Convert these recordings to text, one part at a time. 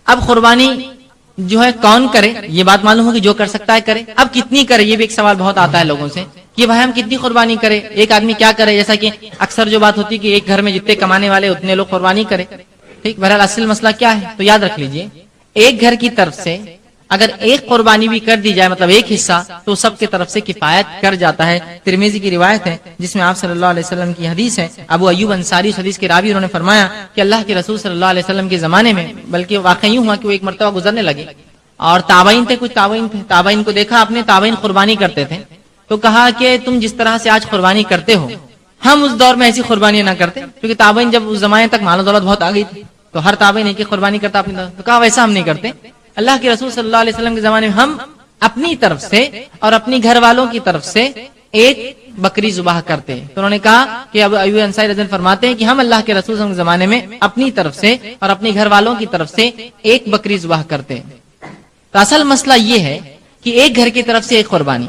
اب قربانی جو ہے کون کرے، یہ بات معلوم ہو کہ جو کر سکتا ہے کرے. اب کتنی کرے، یہ بھی ایک سوال بہت آتا ہے لوگوں سے کہ بھائی ہم کتنی قربانی کرے، ایک آدمی کیا کرے. جیسا کہ اکثر جو بات ہوتی ہے کہ ایک گھر میں جتنے کمانے والے اتنے لوگ قربانی کرے. ٹھیک، بہرحال اصل مسئلہ کیا ہے تو یاد رکھ لیجئے، ایک گھر کی طرف سے اگر ایک قربانی بھی کر دی جائے، مطلب ایک حصہ، تو سب کی طرف سے کفایت کر جاتا ہے. ترمذی کی روایت ہے جس میں آپ صلی اللہ علیہ وسلم کی حدیث ہے. ابو ایوب انصاری اس حدیث کے راوی، انہوں نے فرمایا کہ اللہ کے رسول صلی اللہ علیہ وسلم کے زمانے میں، بلکہ واقعی یوں ہوا کہ وہ ایک مرتبہ گزرنے لگے اور تابعین تھے، کچھ تابعین کو دیکھا آپ نے، تابعین قربانی کرتے تھے تو کہا کہ تم جس طرح سے آج قربانی کرتے ہو ہم اس دور میں ایسی قربانی نہ کرتے، کیونکہ تابعین جب اس زمانے تک مال و دولت بہت آ گئی تھی تو ہر تابعین ایک ایک قربانی کرتا اپنی طرف، تو کہا ویسا ہم نہیں کرتے. اللہ کے رسول صلی اللہ علیہ وسلم کے زمانے میں ہم اپنی طرف سے اور اپنی گھر والوں کی طرف سے ایک بکری ذبح کرتے. تو انہوں نے کہا کہ اب ایوب انصاری رضی اللہ عنہ فرماتے ہیں کہ ہم اللہ کے رسول صلی اللہ علیہ وسلم کے زمانے میں اپنی طرف سے اور اپنی گھر والوں کی طرف سے ایک بکری ذبح کرتے. تو اصل مسئلہ یہ ہے کہ ایک گھر کی طرف سے ایک قربانی.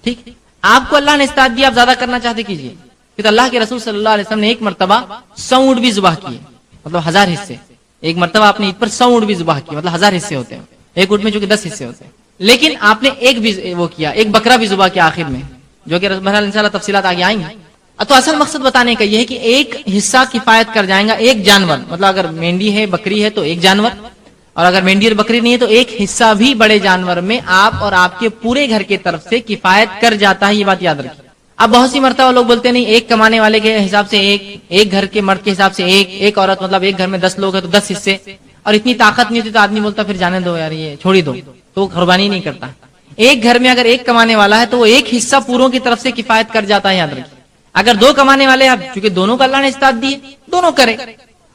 ٹھیک، آپ کو اللہ نے استاد دیا، آپ زیادہ کرنا چاہتے کیجئے. کہ اللہ کے رسول صلی اللہ علیہ وسلم نے ایک مرتبہ 100 اونٹ بھی ذبح کیے، مطلب 1000 حصے. ایک مرتبہ آپ نے عید پر 100 اونٹ بھی ذبح کیے، مطلب 1000 حصے ہوتے ہیں. ایک اونٹ میں چونکہ 10 حصے ہوتے ہیں، لیکن آپ نے ایک بھی وہ کیا، ایک بکرا بھی ذبح کیا آخر میں، جو کہ بہرحال انشاءاللہ تفصیلات آگے آئیں گی. تو اصل مقصد بتانے کا یہ ہے کہ ایک حصہ کفایت کر جائے گا ایک جانور، مطلب اگر مینڈی ہے بکری ہے تو ایک جانور، اور اگر مینڈی اور بکری نہیں ہے تو ایک حصہ بھی بڑے جانور میں آپ اور آپ کے پورے گھر کی طرف سے کفایت کر جاتا ہے. یہ بات یاد رکھیے. اب بہت سی مرتبہ لوگ بولتے نہیں، ایک کمانے والے کے حساب سے ایک گھر کے مرد کے حساب سے ایک عورت، مطلب ایک گھر میں 10 لوگ ہیں تو 10 حصے، اور اتنی طاقت نہیں ہوتی تو آدمی بولتا پھر جانے دو یار، یہ چھوڑی دو، تو قربانی نہیں کرتا. ایک گھر میں اگر ایک کمانے والا ہے تو وہ ایک حصہ پوروں کی طرف سے کفایت کر جاتا ہے. یاد رکھیے. اگر 2 کمانے والے ہیں، چونکہ دونوں کو اللہ نے استاد دیے، دونوں کرے،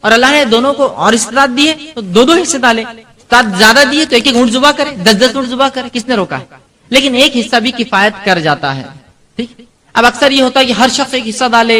اور اللہ نے دونوں کو اور استاد دیے تو 2 حصے ڈالے. استاد زیادہ دیے تو ایک اونٹ ذبح کرے، 10 اونٹ ذبح کرے، کس نے روکا ہے؟ لیکن ایک حصہ بھی کفایت کر جاتا ہے. ٹھیک. اب اکثر یہ ہوتا ہے کہ ہر شخص ایک حصہ ڈالے.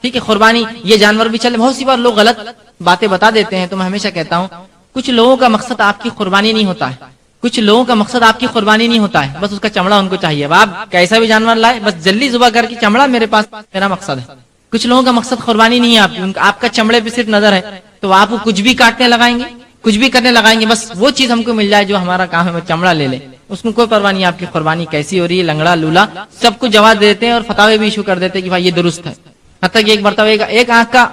ٹھیک ہے، قربانی یہ جانور بھی چلے. بہت سی بار لوگ غلط باتیں بتا دیتے ہیں. تو میں ہمیشہ کہتا ہوں کچھ لوگوں کا مقصد آپ کی قربانی نہیں ہوتا ہے، کچھ لوگوں کا مقصد آپ کی قربانی نہیں ہوتا ہے، بس اس کا چمڑا ان کو چاہیے. اب آپ کیسا بھی جانور لائے، بس جلدی ذبح کر کے چمڑا میرے پاس، میرا مقصد ہے. کچھ لوگوں کا مقصد قربانی نہیں ہے، آپ کا چمڑے پہ صرف نظر ہے، تو آپ کو کچھ بھی کاٹنے لگائیں گے، کچھ بھی کرنے لگائیں گے، بس وہ چیز ہم کو مل جائے جو ہمارا کام ہے، وہ چمڑا لے لے. اس میں کوئی پرواہ نہیں آپ کی قربانی کیسی ہو رہی ہے، لنگڑا لولا سب کو جواب دیتے ہیں اور فتاوے بھی ایشو کر دیتے ہیں کہ بھائی یہ درست ہے. حتیٰ کہ ایک مرتبہ ایک آنکھ کا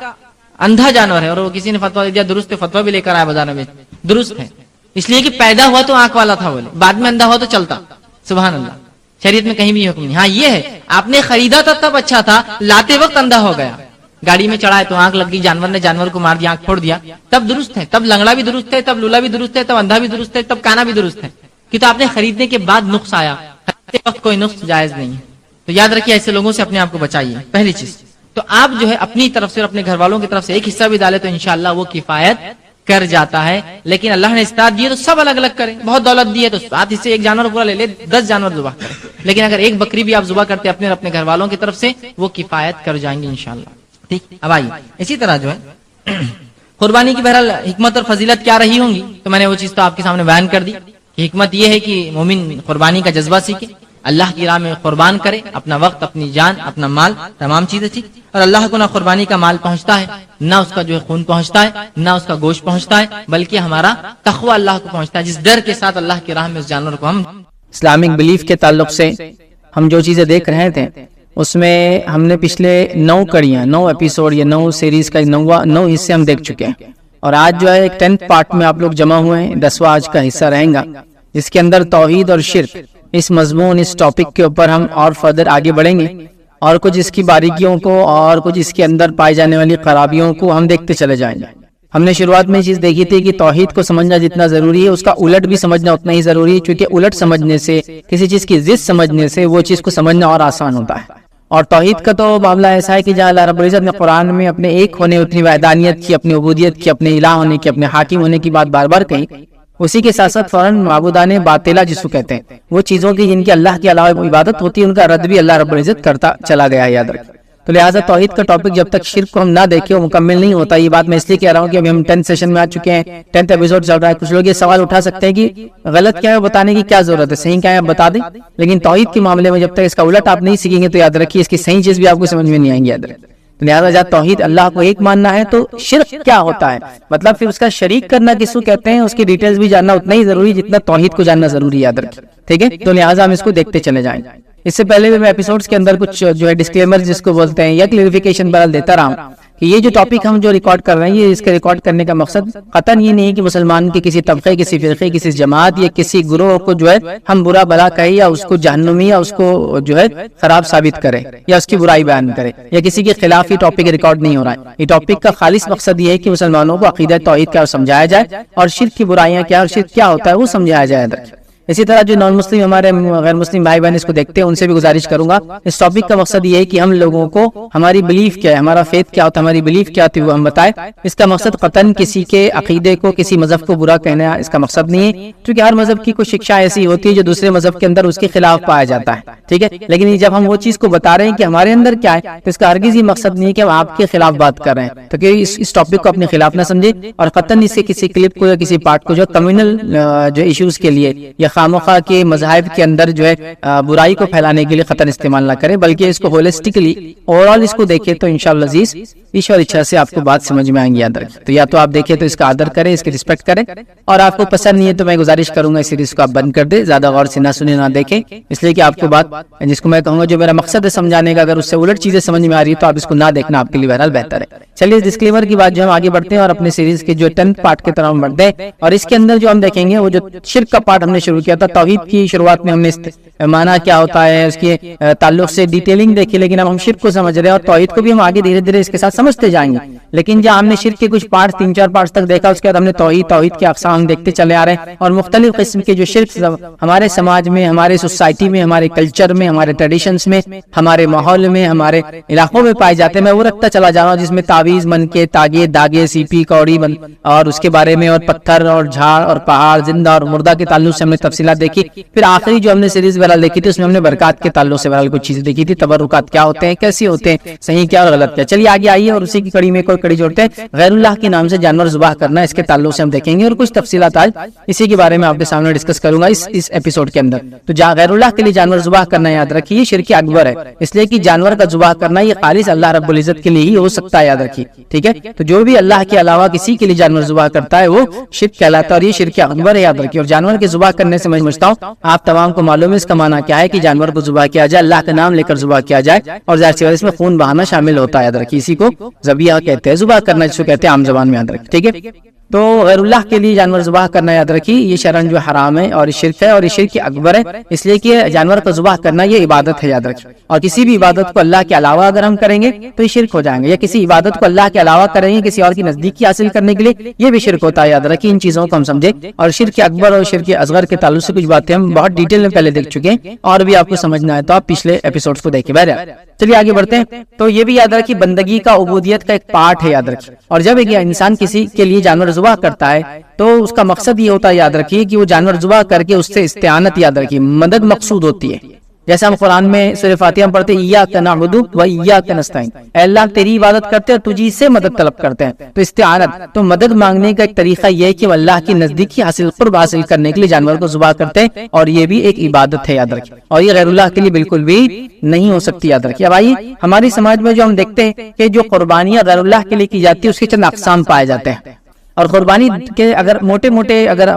اندھا جانور ہے اور وہ کسی نے فتوا دے دیا درست ہے، فتوا بھی لے کر آیا بازار میں، درست ہے، اس لیے کہ پیدا ہوا تو آنکھ والا تھا، بولے بعد میں اندھا ہوا تو چلتا. سبحان اللہ. شریعت میں کہیں بھی حکم نہیں. ہاں یہ ہے آپ نے خریدا تھا تب اچھا تھا، لاتے وقت اندھا ہو گیا، گاڑی میں چڑھا ہے تو آنکھ لگ گئی، جانور نے جانور کو مار دیا، آنکھ پھوڑ دیا، تب درست ہے، تب لنگڑا بھی درست ہے، تب لولا بھی درست ہے، تب اندھا بھی درست ہے، تب کانا بھی درست ہے. کہ تو آپ نے خریدنے کے بعد نقص آیا، خریدتے وقت کوئی نقص جائز نہیں ہے. تو یاد رکھیے ایسے لوگوں سے اپنے آپ کو بچائیے. پہلی چیز تو آپ جو ہے اپنی طرف سے اور اپنے گھر والوں کی طرف سے ایک حصہ بھی ڈالے تو انشاءاللہ وہ کفایت کر جاتا ہے. لیکن اللہ نے استاد دیے تو سب الگ الگ کریں. بہت دولت دی ہے تو 7 حصے ایک جانور پورا لے لے، 10 جانور ذبح کریں. لیکن اگر ایک بکری بھی آپ ذبح کرتے اپنے اور اپنے گھر والوں کی طرف سے وہ کفایت کر جائیں گے انشاءاللہ. ٹھیک. اب آئیے اسی طرح جو ہے قربانی کی بہرحال حکمت اور فضیلت کیا رہی ہوں گی تو میں نے وہ چیز تو آپ کے سامنے بیان کر دی. حکمت یہ ہے کہ مومن قربانی کا جذبہ سیکھے، اللہ کی راہ میں قربان کرے، اپنا وقت، اپنی جان، اپنا مال، تمام چیزیں ٹھیک. اور اللہ کو نہ قربانی کا مال پہنچتا ہے، نہ اس کا جو ہے خون پہنچتا ہے، نہ اس کا گوشت پہنچتا ہے، بلکہ ہمارا تقوی اللہ کو پہنچتا ہے، جس ڈر کے ساتھ اللہ کی راہ میں اس جانور کو ہم. اسلامک بلیف کے تعلق سے ہم جو چیزیں دیکھ رہے تھے اس میں ہم نے پچھلے 9 کڑیاں، 9 ایپیسوڈ یا 9 سیریز کا 9 حصے ہم دیکھ چکے ہیں. اور آج جو ہے ایک 10th پارٹ میں آپ لوگ جمع ہوئے ہیں، 10واں آج کا حصہ رہیں گا، جس کے اندر توحید اور شرک، اس مضمون، اس ٹاپک کے اوپر ہم اور فردر آگے بڑھیں گے اور کچھ اس کی باریکیوں کو اور کچھ اس کے اندر پائی جانے والی خرابیوں کو ہم دیکھتے چلے جائیں گے. ہم نے شروعات میں یہ چیز دیکھی تھی کہ توحید کو سمجھنا جتنا ضروری ہے اس کا الٹ بھی سمجھنا اتنا ہی ضروری ہے، کیونکہ الٹ سمجھنے سے، کسی چیز کی ضد سمجھنے سے وہ چیز کو سمجھنا اور آسان ہوتا ہے. اور توحید کا تو معاملہ ایسا ہے کہ جہاں اللہ رب العزت نے قرآن میں اپنے ایک ہونے، اپنی وحدانیت کی، اپنی عبودیت کی، اپنے الہ ہونے کی، اپنے حاکم ہونے کی بات بار بار کہی، اسی کے ساتھ ساتھ فوراً معبودان باطلہ جس کو کہتے ہیں، وہ چیزوں کی جن کی اللہ کے علاوہ عبادت ہوتی ہے، ان کا رد بھی اللہ رب العزت کرتا چلا گیا ہے. یاد رکھ. تو لہٰذا توحید کا ٹاپک جب تک شرک کو ہم نہ دیکھیں وہ مکمل نہیں ہوتا. یہ بات میں اس لیے کہہ رہا ہوں کہ ابھی ہم 10 سیشن میں آ چکے ہیں، 10th ایپیسوڈ چل رہا ہے. کچھ لوگ یہ سوال اٹھا سکتے ہیں کہ غلط کیا ہے بتانے کی کیا ضرورت ہے، صحیح کیا ہے آپ بتا دیں. لیکن توحید کے معاملے میں جب تک اس کا الٹ آپ نہیں سیکھیں گے تو یاد رکھیے اس کی صحیح چیز بھی آپ کو سمجھ میں نہیں آئیں گے. یاد رکھیں تو لہٰذا جب توحید اللہ کو ایک ماننا ہے تو شرک کیا ہوتا ہے، مطلب پھر اس کا شریک کرنا کس کو کہتے ہیں، اس کی ڈیٹیلز بھی جاننا اتنا ہی ضروری جتنا توحید کو جاننا ضروری ہے، یاد رکھیں، ٹھیک ہے؟ تو لہٰذا ہم اس کو دیکھتے چلے جائیں۔ اس سے پہلے بھی میں ایپیسوڈز کے اندر کچھ جو ہے ڈسکلیمر جس کو بولتے ہیں یا کلیریفیکیشن برحال دیتا رہا ہوں کہ یہ جو ٹاپک ہم جو ریکارڈ کر رہے ہیں، یہ اس کے ریکارڈ کرنے کا مقصد قطعاً یہ نہیں کہ مسلمان کے کسی طبقے، کسی فرقے، کسی جماعت یا کسی گروہ کو جو ہے ہم برا بلا کہیں یا اس کو جہنمی یا اس کو جو ہے خراب ثابت کرے یا اس کی برائی بیان کرے یا کسی کے خلاف یہ ٹاپک ریکارڈ نہیں ہو رہا ہے۔ یہ ٹاپک کا خالص مقصد یہ ہے کہ مسلمانوں کو عقیدہ توحید کیا سمجھایا جائے اور شرک کی برائیاں کیا اور شرک کیا ہوتا ہے وہ سمجھایا جائے۔ اسی طرح جو نان مسلم ہمارے غیر مسلم بھائی بہن اس کو دیکھتے ہیں ان سے بھی گزارش کروں گا، اس ٹاپک کا مقصد یہ ہے کہ ہم لوگوں کو ہماری بلیف کیا ہے، ہمارا فیتھ کیا ہوتا ہے، ہماری بلیف کیا ہوتی ہے وہ ہم بتائیں۔ اس کا مقصد قطعاً کسی کے عقیدے کو، کسی مذہب کو برا کہنا اس کا مقصد نہیں ہے، کیونکہ ہر مذہب کی کوئی شکشا ایسی ہوتی ہے جو دوسرے مذہب کے اندر اس کے خلاف پایا جاتا ہے، ٹھیک ہے؟ لیکن جب ہم وہ چیز کو بتا رہے ہیں کہ ہمارے اندر کیا ہے تو اس کا ہرگز یہ مقصد نہیں ہے کہ ہم آپ کے خلاف بات کر رہے ہیں، تو کہ اس ٹاپک کو اپنے خلاف نہ سمجھے اور قطعاً اس کے کسی کلپ کو یا کسی پارٹ کو جو کمیونل جو ایشوز کے لیے یا خامخواہ کے مذاہب کے اندر جو ہے برائی کو پھیلانے کے لیے قطعاً استعمال نہ کریں، بلکہ اس کو ہولسٹکلی اوور آل اس کو دیکھیں تو انشاءاللہ عزیز ایشور اچھا سے آپ کو بات سمجھ میں آئیں گی، یاد رکھیں۔ تو یا تو آپ دیکھیں تو اس کا آدر کریں، اس کی رسپیکٹ کریں، اور آپ کو پسند نہیں ہے تو میں گزارش کروں گا اس سیریز کو آپ بند کر دیں، زیادہ غور سے نہ سنیں نہ دیکھیں، اس لیے کہ آپ کو بات جس کو میں کہوں گا جو میرا مقصد ہے سمجھانے کا، اگر اس سے الٹ چیزیں سمجھ میں آ رہی ہے تو آپ اس کو نہ دیکھنا آپ کے لیے بہرحال بہتر ہے۔ چلیے ڈسکلیمر کی بات جو ہم آگے بڑھتے ہیں اور اپنے سیریز کے جو 10th پارٹ کی طرف ہم بڑھتے ہیں، اور اس کے اندر جو ہم دیکھیں گے وہ جو شرک کا پارٹ ہم نے شروع کیا تھا، توحید کی شروعات میں ہم نے معنی کیا ہوتا ہے اس کے تعلق سے ڈیٹیلنگ دیکھی، لیکن اب ہم شرک کو سمجھ رہے ہیں اور توحید کو بھی ہم آگے دھیرے دھیرے اس کے ساتھ سمجھتے جائیں گے۔ لیکن جہاں ہم نے شرک کے کچھ پارٹ 3-4 پارٹس تک دیکھا، اس کے بعد ہم نے توحید کے اقسام دیکھتے چلے آ رہے ہیں، اور مختلف قسم کے جو شرک ہمارے سماج میں، ہمارے سوسائٹی میں، ہمارے کلچر میں، ہمارے ٹریڈیشنز میں، ہمارے ماحول میں، ہمارے علاقوں میں پائے جاتے ہیں، میں وہ رکھتا چلا جا رہا ہوں، جس میں تعویذ، من کے تاگے، داغے، سیپی، کوڑی اور اس کے بارے میں، اور پتھر اور جھاڑ اور پہاڑ، زندہ اور مردہ کے تعلق سے ہم نے تفصیلات دیکھی۔ پھر آخری جو ہم نے سیریز بہرحال دیکھی تھی اس میں ہم نے برکات کے تعلق سے بہرحال کچھ چیزیں دیکھی تھی، تبرکات کیا ہوتے ہیں، کیسے ہوتے ہیں، صحیح کیا اور غلط کیا۔ چلیے آگے آئیے اور اسی کی کڑی میں کوئی کڑی جوڑتے ہیں، غیر اللہ کے نام سے جانور ذبح کرنا، اس کے تعلق سے ہم دیکھیں گے اور کچھ تفصیلات آج اسی کے بارے میں آپ کے سامنے ڈسکس کروں گا اس ایپیسوڈ کے اندر۔ تو غیر اللہ کے لیے جانور ذبح کرنا یاد رکھیے شرک اکبر ہے، اس لیے کہ جانور کا ذبح کرنا یہ خالص اللہ رب العزت کے لیے ہی ہو سکتا ہے، یاد رکھیے، ٹھیک ہے؟ تو جو بھی اللہ کے علاوہ کسی کے لیے جانور ذبح کرتا ہے وہ شرک کہلاتا ہے، اور یہ شرک اکبر ہے، یاد رکھیے۔ اور جانور کے ذبح کرنے سے میں سمجھتا ہوں آپ تمام کو معلوم ہے اس کا معنی کیا ہے، کہ جانور کو ذبح کیا جائے، اللہ کا نام لے کر ذبح کیا جائے، اور ظاہر سی بات اس میں خون بہانا شامل ہوتا ہے، یاد رکھیے۔ اسی کو ذبیحہ کہتے ہیں، ذبح کرنا جس کو کہتے ہیں عام زبان میں، یاد رکھیے، ٹھیک ہے؟ تو غیر اللہ کے لیے جانور ذبح کرنا یاد رکھیے یہ شرعاً جو حرام ہے اور یہ شرک ہے، اور یہ شرک اکبر ہے، اس لیے کہ جانور کو ذبح کرنا یہ عبادت ہے، یاد رکھیے۔ اور کسی بھی عبادت کو اللہ کے علاوہ اگر ہم کریں گے تو یہ شرک ہو جائیں گے، یا کسی عبادت کو اللہ کے علاوہ کریں گے کسی اور کی نزدیکی حاصل کرنے کے لیے یہ بھی شرک ہوتا ہے، یاد رکھیے۔ ان چیزوں کو ہم سمجھیں، اور شرک اکبر اور شرک اصغر کے تعلق سے کچھ باتیں ہم بہت ڈیٹیل میں پہلے دیکھ چکے ہیں، اور بھی آپ کو سمجھنا ہے تو آپ پچھلے ایپیسوڈز کو دیکھیں۔ بہرحال چلیے آگے بڑھتے ہیں۔ تو یہ بھی یاد رکھیے بندگی کا، عبودیت کا ایک پارٹ ہے، یاد رکھیے۔ اور جب ایک انسان کسی کے لیے جانور ذبح کرتا ہے تو اس کا مقصد یہ ہوتا ہے، یاد رکھیے، کہ وہ جانور ذبح کر کے اس سے استعانت، یاد رکھیے، مدد مقصود ہوتی ہے۔ جیسے ہم قرآن میں سورہ فاتحہ پڑھتے ہیں ایاک نعبد و ایاک نستعین، اے اللہ تیری عبادت کرتے ہیں اور تجھی سے مدد طلب کرتے ہیں۔ تو استعانت، تو مدد مانگنے کا ایک طریقہ یہ ہے کہ وہ اللہ کی نزدیکی حاصل، قرب حاصل کرنے کے لیے جانور کو ذبح کرتے ہیں، اور یہ بھی ایک عبادت ہے، یاد رکھیے، اور یہ غیر اللہ کے لیے بالکل بھی نہیں ہو سکتی، یاد رکھیے۔ اب آئیے ہماری سماج میں جو ہم دیکھتے ہیں کہ جو قربانیاں غیر اللہ کے لیے کی جاتی ہے اس کے چند اقسام پائے جاتے ہیں، اور قربانی کے اگر موٹے اگر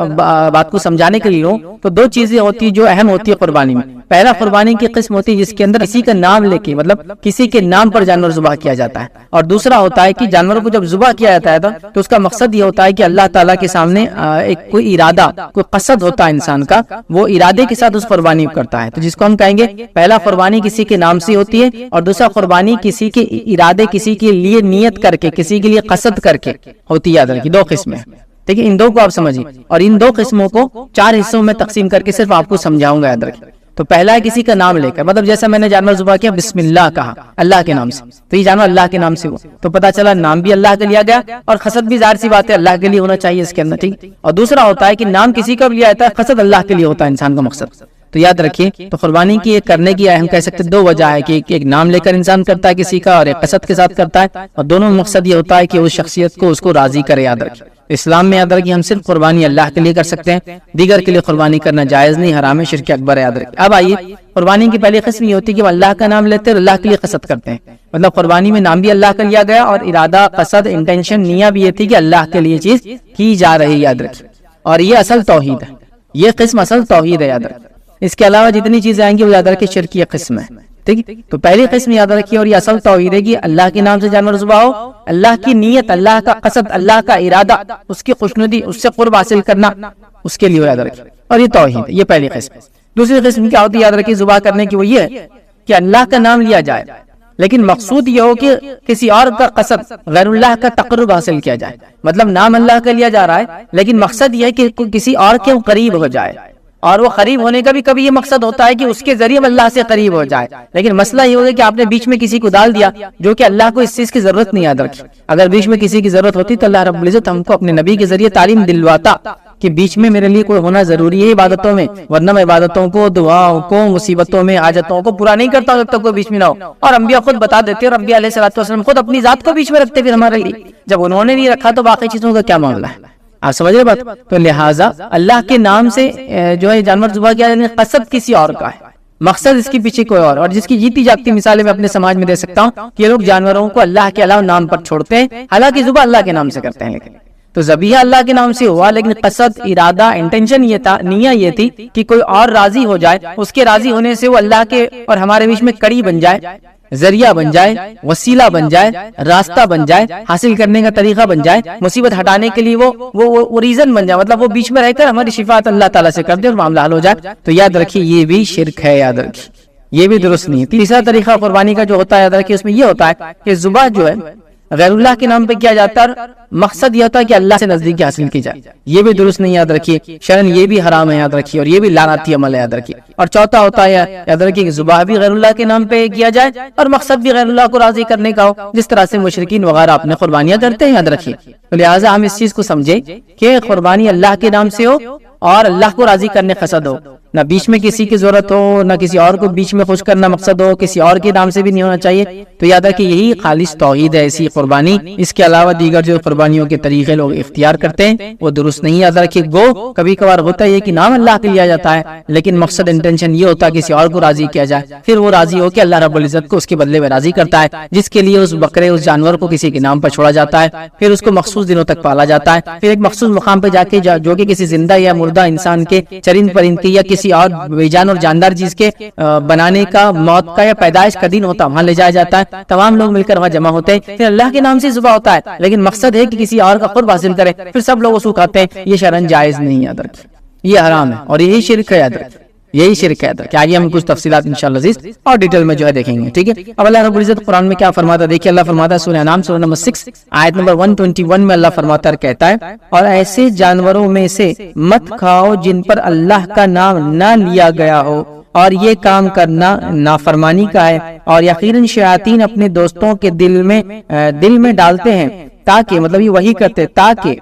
بات کو سمجھانے کے لیے ہو تو دو چیزیں ہوتی ہیں جو اہم ہوتی ہے قربانی میں۔ پہلا قربانی کی قسم ہوتی ہے جس کے اندر کسی کا نام لے کے، مطلب کسی کے نام پر جانور ذبح کیا جاتا ہے، اور دوسرا ہوتا ہے کہ جانور کو جب ذبح کیا جاتا ہے تو اس کا مقصد یہ ہوتا ہے کہ اللہ تعالیٰ کے سامنے ایک کوئی ارادہ، کوئی قصد ہوتا ہے انسان کا، وہ ارادے کے ساتھ اس قربانی کو کرتا ہے، تو جس کو ہم کہیں گے پہلا قربانی کسی کے نام سے ہوتی ہے، اور دوسرا قربانی کسی کے ارادے، کسی کے لیے نیت کر کے، کسی کے لیے قصد کر کے ہوتی ہے، یاد رکھیے۔ دو قسمیں، ٹھیک ہے، ان دو کو آپ سمجھیں، اور ان دو قسموں کو 4 حصوں میں تقسیم کر کے صرف آپ کو سمجھاؤں گا، یاد رکھیں۔ تو پہلا ہے کسی کا نام لے کر، مطلب جیسا میں نے جانور ذبح کیا بسم اللہ کہا، اللہ کے نام سے، تو یہ جانور اللہ کے نام سے ہوا، تو پتہ چلا نام بھی اللہ کا لیا گیا، اور قصد بھی ظاہر سی بات ہے اللہ کے لیے ہونا چاہیے اس کے اندر، ٹھیک۔ اور دوسرا ہوتا ہے کہ نام کسی کا بھی لیا جاتا ہے، قصد اللہ کے لیے ہوتا ہے انسان کا مقصد، تو یاد رکھیے، تو قربانی کی کرنے کی ہم کہہ سکتے 2 وجہ ہے کہ ایک نام لے کر انسان کرتا ہے کسی کا، اور ایک قصد کے ساتھ کرتا ہے، اور دونوں مقصد یہ ہوتا ہے کہ اس شخصیت کو اس کو راضی کرے۔ یاد رکھیے اسلام میں یاد رکھیے ہم صرف قربانی اللہ کے لیے کر سکتے ہیں، دیگر کے لیے قربانی کرنا جائز نہیں، حرام ہے، شرک اکبر ہے۔ یاد رکھیے اب آئیے قربانی کی پہلی قسم یہ ہوتی ہے کہ وہ اللہ کا نام لیتے اور اللہ کے لیے قصد کرتے ہیں، مطلب قربانی میں نام بھی اللہ کا لیا گیا اور ارادہ، قصد، انٹینشن، نیت بھی یہ تھی کہ اللہ کے لیے چیز کی جا رہی ہے۔ یاد رکھیے اور یہ اصل توحید ہے، یہ قسم اصل توحید ہے۔ یاد رکھیے اس کے علاوہ جتنی چیزیں آئیں گی وہ یاد رکھیے شرکی قسم ہے، ٹھیک ہے؟ تو پہلی قسم یاد رکھیے اور یہ اصل توحید ہے کہ اللہ کے نام سے جانور ذبح ہو، اللہ کی نیت، اللہ کا قصد، اللہ کا ارادہ، اس کی خوشنودی، اس سے قرب حاصل کرنا، اس کے لیے یاد رکھیے، اور یہ توحید ہے، یہ پہلی قسم۔ دوسری قسم کیا ہوتی ہے یاد رکھیے ذبح کرنے کی، وہ یہ ہے کہ اللہ کا نام لیا جائے لیکن مقصود یہ ہو کہ کسی اور کا قصد، غیر اللہ کا تقرب حاصل کیا جائے، مطلب نام اللہ کا لیا جا رہا ہے لیکن مقصد یہ ہے کہ کسی اور کے قریب ہو جائے، اور وہ قریب ہونے کا بھی کبھی یہ مقصد ہوتا ہے کہ اس کے ذریعے اللہ سے قریب ہو جائے، لیکن مسئلہ یہ ہوگا کہ آپ نے بیچ میں کسی کو ڈال دیا جو کہ اللہ کو اس چیز کی ضرورت نہیں۔ یاد رکھیں اگر بیچ میں کسی کی ضرورت ہوتی تو اللہ رب العزت ہم کو اپنے نبی کے ذریعے تعلیم دلواتا کہ بیچ میں میرے لیے کوئی ہونا ضروری ہے عبادتوں میں، ورنہ میں عبادتوں کو، دعاؤں کو، مصیبتوں میں، حاجتوں کو پورا نہیں کرتا جب تک کوئی بیچ میں نہ ہو۔ اور انبیاء خود بتا دیتے، اور انبیاء علیہ الصلوۃ والسلام خود اپنی ذات کو بیچ میں رکھتے پھر ہمارے لیے، جب انہوں نے نہیں رکھا تو باقی چیزوں کا کیا معاملہ ہے؟ آپ سمجھ رہے بات؟ تو لہٰذا اللہ کے نام سے جو ہے جانور ذبح کیا جاتا ہے، قصد کسی اور کا ہے، مقصد اس کے پیچھے کوئی اور جس کی جیتی جاگتی مثالیں میں اپنے سماج میں دے سکتا ہوں کہ لوگ جانوروں کو اللہ کے علاوہ نام پر چھوڑتے ہیں، حالانکہ ذبح اللہ کے نام سے کرتے ہیں، لیکن تو ذبیحہ اللہ کے نام سے ہوا لیکن قصد، ارادہ، انٹینشن یہ تھا، نیت یہ تھی کہ کوئی اور راضی ہو جائے، اس کے راضی ہونے سے وہ اللہ کے اور ہمارے بیچ میں کڑی بن جائے، ذریعہ بن جائے، وسیلہ بن جائے، راستہ بن جائے، حاصل کرنے کا طریقہ بن جائے، مصیبت ہٹانے کے لیے وہ ریزن بن جائے، مطلب وہ بیچ میں رہ کر ہماری شفاعت اللہ تعالیٰ سے کر دے اور معاملہ حل ہو جائے۔ تو یاد رکھیے یہ بھی شرک ہے، یاد رکھیے یہ بھی درست نہیں ہے۔ تیسرا طریقہ قربانی کا جو ہوتا ہے یاد رکھیے اس میں یہ ہوتا ہے کہ ذبح جو ہے غیر اللہ کے نام پہ کیا جاتا ہے اور مقصد یہ ہوتا ہے کہ اللہ سے نزدیکی حاصل کی جائے، یہ بھی درست نہیں، یاد رکھیے شرعاً یہ بھی حرام ہے، یاد رکھیے، اور یہ بھی لعنتی عمل ہے، یاد رکھیے۔ اور چوتھا ہوتا ہے یاد رکھیے کہ ذبح بھی غیر اللہ کے نام پہ کیا جائے اور مقصد بھی غیر اللہ کو راضی کرنے کا ہو، جس طرح سے مشرکین وغیرہ اپنے قربانیاں کرتے ہیں، یاد رکھیے۔ تو لہٰذا ہم اس چیز کو سمجھیں کہ قربانی اللہ کے نام سے ہو اور اللہ کو راضی کرنے قصد ہو، نہ بیچ میں کسی کی ضرورت ہو، نہ کسی اور کو بیچ میں خوش کرنا مقصد ہو، کسی اور کے نام سے بھی نہیں ہونا چاہیے۔ تو یاد رکھیے یہی خالص توحید ہے ایسی قربانی، اس کے علاوہ دیگر جو قربانیوں کے طریقے لوگ اختیار کرتے ہیں وہ درست نہیں۔ یاد رکھیے گو کبھی کبھار ہوتا ہے کہ نام اللہ کے لیا جاتا ہے لیکن مقصد انٹینشن یہ ہوتا ہے کسی اور کو راضی کیا جائے، پھر وہ راضی ہو کہ اللہ رب العزت کو اس کے بدلے میں راضی کرتا ہے، جس کے لیے اس بکرے، اس جانور کو کسی کے نام پر چھوڑا جاتا ہے، پھر اس کو مخصوص دنوں تک پالا جاتا ہے، پھر ایک مخصوص مقام پہ جا کے جو کہ کسی زندہ یا مردہ انسان کے، چرند پرند کے یا کسی اور بے جان اور جاندار چیز کے بنانے کا، موت کا یا پیدائش کا دن ہوتا ہے، وہاں لے جایا جاتا ہے، تمام لوگ مل کر وہاں جمع ہوتے ہیں، پھر اللہ کے نام سے ذبح ہوتا ہے لیکن مقصد ہے کہ کسی اور کا قرب حاصل کرے، پھر سب لوگ اس کو کھاتے ہیں، یہ شرعاً جائز نہیں، یاد رکھیں یہ حرام ہے اور یہی شرک ہے، یاد رکھیں یہی شرک ہے۔ کہ آگے ہم کچھ تفصیلات انشاءاللہ عزیز اور ڈیٹیل میں جو ہے دیکھیں گے، ٹھیک ہے۔ اب اللہ رب العزت قرآن میں کیا فرماتا ہے دیکھیے، اللہ فرماتا ہے سورہ انعام سورہ نمبر 6 آیت نمبر 121 میں اللہ فرماتا ہے کہتا ہے، اور ایسے جانوروں میں سے مت کھاؤ جن پر اللہ کا نام نہ لیا گیا ہو، اور یہ کام کرنا نافرمانی کا ہے، اور یقیناً شیاطین اپنے دوستوں کے دل میں ڈالتے ہیں تاکہ، مطلب یہ وہی کرتے تاکہ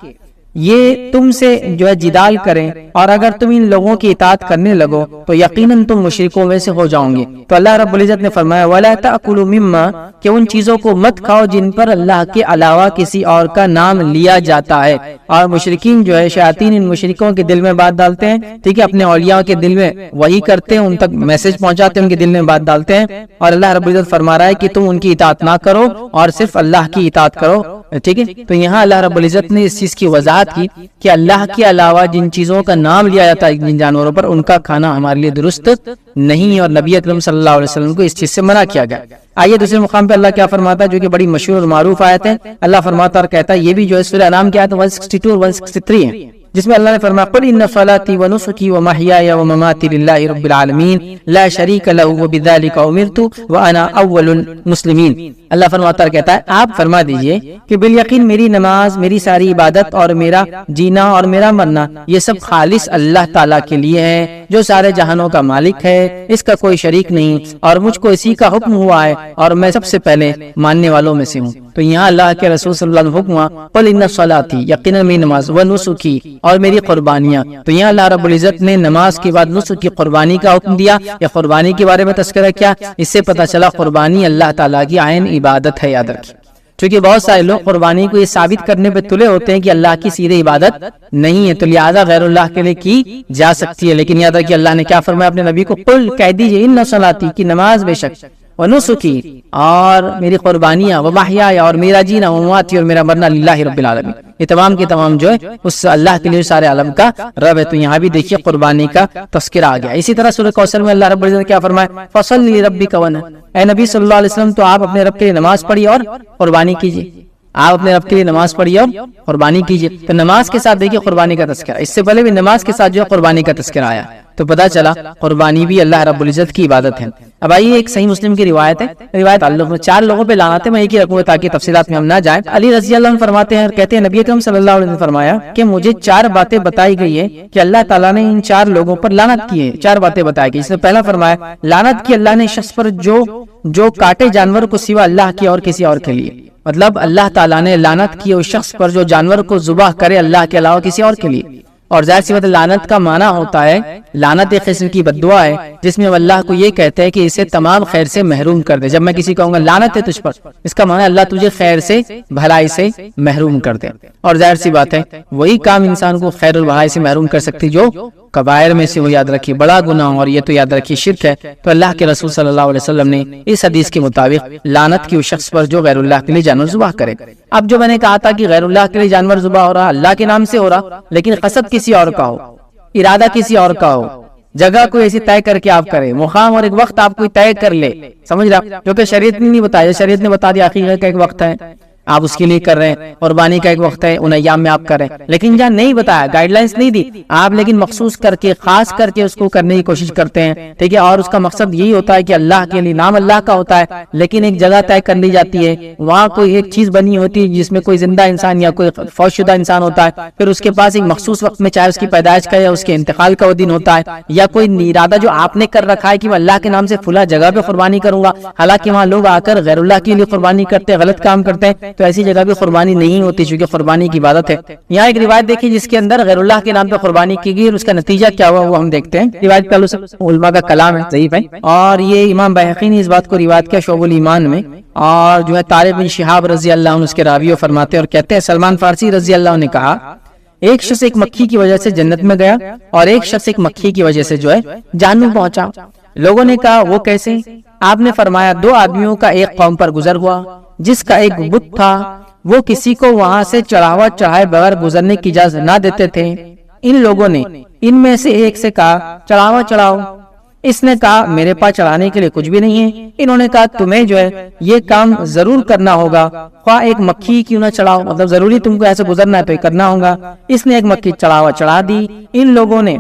یہ تم سے جو ہے جدال کریں، اور اگر تم ان لوگوں کی اطاعت کرنے لگو تو یقیناً تم مشرکوں میں سے ہو جاؤ گے۔ تو اللہ رب العزت نے فرمایا وَلَا تَأْكُلُوا مِمَّا، کہ ان چیزوں کو مت کھاؤ جن پر اللہ کے علاوہ کسی اور کا نام لیا جاتا ہے، اور مشرکین جو ہے شیاطین ان مشرکوں کے دل میں بات ڈالتے ہیں، ٹھیک ہے، اپنے اولیاء کے دل میں وہی کرتے ہیں، ان تک میسج پہنچاتے ہیں، ان کے دل میں بات ڈالتے ہیں، اور اللہ رب العزت فرما رہا ہے کہ تم ان کی اطاعت نہ کرو اور صرف اللہ کی اطاعت کرو، ٹھیک ہے۔ تو یہاں اللہ رب العزت نے اس چیز کی وضاحت کی کہ اللہ کے علاوہ جن چیزوں کا نام لیا جاتا ہے جن جانوروں پر، ان کا کھانا ہمارے لیے درست نہیں، اور نبی اکرم صلی اللہ علیہ وسلم کو اس چیز سے منع کیا گیا۔ آئیے دوسرے مقام پہ اللہ کیا فرماتا ہے جو کہ بڑی مشہور اور معروف آیت ہے، اللہ فرماتا اور کہتا ہے، یہ بھی جو ہے سورہ انعام کی آیت 162 اور 163 ہے، جس میں اللہ نے فرمایا قل ان صلاتي ونسكي ومحياي ومماتي لله رب العالمین لا شریک له وبذلك امرت وانا اول المسلمین۔ اللہ فرماتا اور کہتا ہے آپ فرما دیجئے کہ بالیقین میری نماز، میری ساری عبادت اور میرا جینا اور میرا مرنا یہ سب خالص اللہ تعالیٰ کے لیے ہے جو سارے جہانوں کا مالک ہے، اس کا کوئی شریک نہیں، اور مجھ کو اسی کا حکم ہوا ہے اور میں سب سے پہلے ماننے والوں میں سے ہوں۔ تو یہاں اللہ کے رسول صلی اللہ علیہ وسلم حکم ہوا قل ان صلاتی، یقیناً میری نماز، و نسکی، اور میری قربانیاں. تو یہاں اللہ رب العزت نے نماز کے بعد نسک کی قربانی کا حکم دیا یا قربانی کے بارے میں تذکرہ کیا. اس سے پتہ چلا قربانی اللہ تعالیٰ کی عین عبادت ہے. یاد رکھیں، چونکہ بہت سارے لوگ قربانی کو یہ ثابت کرنے پہ تلے ہوتے ہیں کہ اللہ کی سیدھی عبادت نہیں ہے، تو لہذا غیر اللہ کے لیے کی جا سکتی ہے. لیکن یاد رکھیے اللہ نے کیا فرمایا اپنے نبی کو، قل کہہ دیجئے ان صلاتی کی نماز بے شک، ونسکی اور میری قربانیاں، ومحیایا اور میرا جینا، ومماتی اور میرا مرنا، للہ رب العالمین، یہ تمام کے تمام جو ہے اس اللہ کے لیے سارے عالم کا رب ہے. تو یہاں بھی دیکھیے قربانی کا تذکرہ آ گیا. اسی طرح سورہ کوثر میں اللہ رب العزت نے کیا فرمایا، فصلی لربک وانحر، اے نبی صلی اللہ علیہ وسلم تو آپ اپنے رب کے لیے نماز پڑھیے اور قربانی کیجیے. آپ اپنے رب کے لیے نماز پڑھیے اور قربانی کیجیے. تو نماز کے ساتھ دیکھیے قربانی کا تذکرہ، اس سے پہلے بھی نماز کے ساتھ جو ہے قربانی کا تذکرہ آیا، تو پتہ چلا قربانی بھی اللہ رب العزت کی عبادت ہے. اب آئیے ایک صحیح مسلم کی روایت ہے، روایت چار لوگوں پہ لعنت ہے، میں ایک ہی رکھوں گا تاکہ تفصیلات میں ہم نہ جائیں. علی رضی اللہ عنہ فرماتے ہیں اور کہتے ہیں نبی اکرم صلی اللہ علیہ وسلم نے فرمایا کہ مجھے 4 باتیں بتائی گئی ہے کہ اللہ تعالیٰ نے ان 4 لوگوں پر لعنت کی ہے. 4 باتیں بتائی گئی. اس نے پہلا فرمایا لعنت کی اللہ نے شخص پر جو کاٹے جانور کو سوا اللہ کے اور کسی اور کے لیے. مطلب اللہ تعالیٰ نے لعنت کی اس شخص پر جو جانور کو ذبح کرے اللہ کے علاوہ کسی اور کے لیے. اور ظاہر سی بات ہے لعنت کا معنی ہوتا ہے، لعنت ایک قسم کی بد دعا ہے جس میں اللہ کو یہ کہتے ہیں کہ اسے تمام خیر سے محروم کر دے. جب میں کسی کو کہوں گا لعنت ہے تجھ پر، اس کا معنی اللہ تجھے خیر سے، بھلائی سے محروم کر دے. اور ظاہر سی بات ہے وہی کام انسان کو خیر اور بھلائی سے محروم کر سکتی جو کبائر میں سے، وہ یاد رکھیے بڑا گناہ، اور یہ تو یاد رکھیے شرک ہے. تو اللہ کے رسول صلی اللہ علیہ وسلم نے اس حدیث کے مطابق لعنت کی اس شخص پر جو غیر اللہ کے لیے جانور ذبح کرے. اب جو میں نے کہا تھا کہ غیر اللہ کے لیے جانور ذبح ہو رہا، اللہ کے نام سے ہو رہا، لیکن قصد کسی اور کا ہو، ارادہ کسی اور کا ہو، جگہ کوئی ایسی طے کر کے آپ کریں، مقام اور ایک وقت آپ کوئی طے کر لے، سمجھ رہا، جو کہ شریعت نے نہیں بتایا. شریعت نے بتا دیا عقیقہ کا ایک وقت ہے، آپ اس کے لیے کر رہے ہیں، قربانی کا ایک وقت ہے، ان ایام میں آپ کر رہے ہیں، لیکن جہاں نہیں بتایا، گائیڈ لائنز نہیں دی آپ، لیکن مخصوص کر کے خاص کر کے اس کو کرنے کی کوشش کرتے ہیں. ٹھیک ہے، اور اس کا مقصد یہی ہوتا ہے کہ اللہ کے لیے، نام اللہ کا ہوتا ہے، لیکن ایک جگہ طے کر لی جاتی ہے، وہاں کوئی ایک چیز بنی ہوتی ہے جس میں کوئی زندہ انسان یا کوئی فوت شدہ انسان ہوتا ہے، پھر اس کے پاس ایک مخصوص وقت میں، چاہے اس کی پیدائش کا یا اس کے انتقال کا وہ دن ہوتا ہے، یا کوئی ارادہ جو آپ نے کر رکھا ہے کہ میں اللہ کے نام سے فلاں جگہ پہ قربانی کروں گا، حالانکہ وہاں لوگ آ کر غیر اللہ کے لیے قربانی کرتے ہیں، غلط کام کرتے ہیں، تو ایسی جگہ پہ قربانی نہیں ہوتی، چونکہ قربانی کی عبادت ہے. یہاں ایک روایت دیکھیں جس کے اندر غیر اللہ کے نام پہ قربانی کی گئی اور اس کا نتیجہ کیا ہوا وہ ہم دیکھتے ہیں. روایت پہلو سے علماء کا کلام ہے، ضعیف ہے، اور یہ امام بیہقی نے اس بات کو روایت کیا شعب الایمان میں. اور جو ہے طارق بن شہاب رضی اللہ عنہ اس کے راوی فرماتے ہیں اور کہتے ہیں سلمان فارسی رضی اللہ عنہ نے کہا ایک شخص ایک مکھی کی وجہ سے جنت میں گیا اور ایک شخص ایک مکھی کی وجہ سے جو ہے جہنم پہنچا. لوگوں نے کہا وہ کیسے؟ آپ نے فرمایا 2 آدمیوں کا ایک قوم پر گزر ہوا جس کا ایک بت تھا، وہ کسی کو وہاں سے چڑھاوا چڑھائے بغیر گزرنے کی اجازت نہ دیتے تھے. ان لوگوں نے ان میں سے ایک سے کہا چڑھاوا چڑھاؤ. اس نے کہا میرے پاس چڑھانے کے لیے کچھ بھی نہیں ہے. انہوں نے کہا تمہیں جو ہے یہ کام ضرور کرنا ہوگا، خواہ ایک مکھی کیوں نہ چڑھاؤ، مطلب ضروری تم کو ایسے گزرنا ہے تو یہ کرنا ہوگا. اس نے ایک مکھی چڑھاوا چڑھا دی. ان لوگوں نے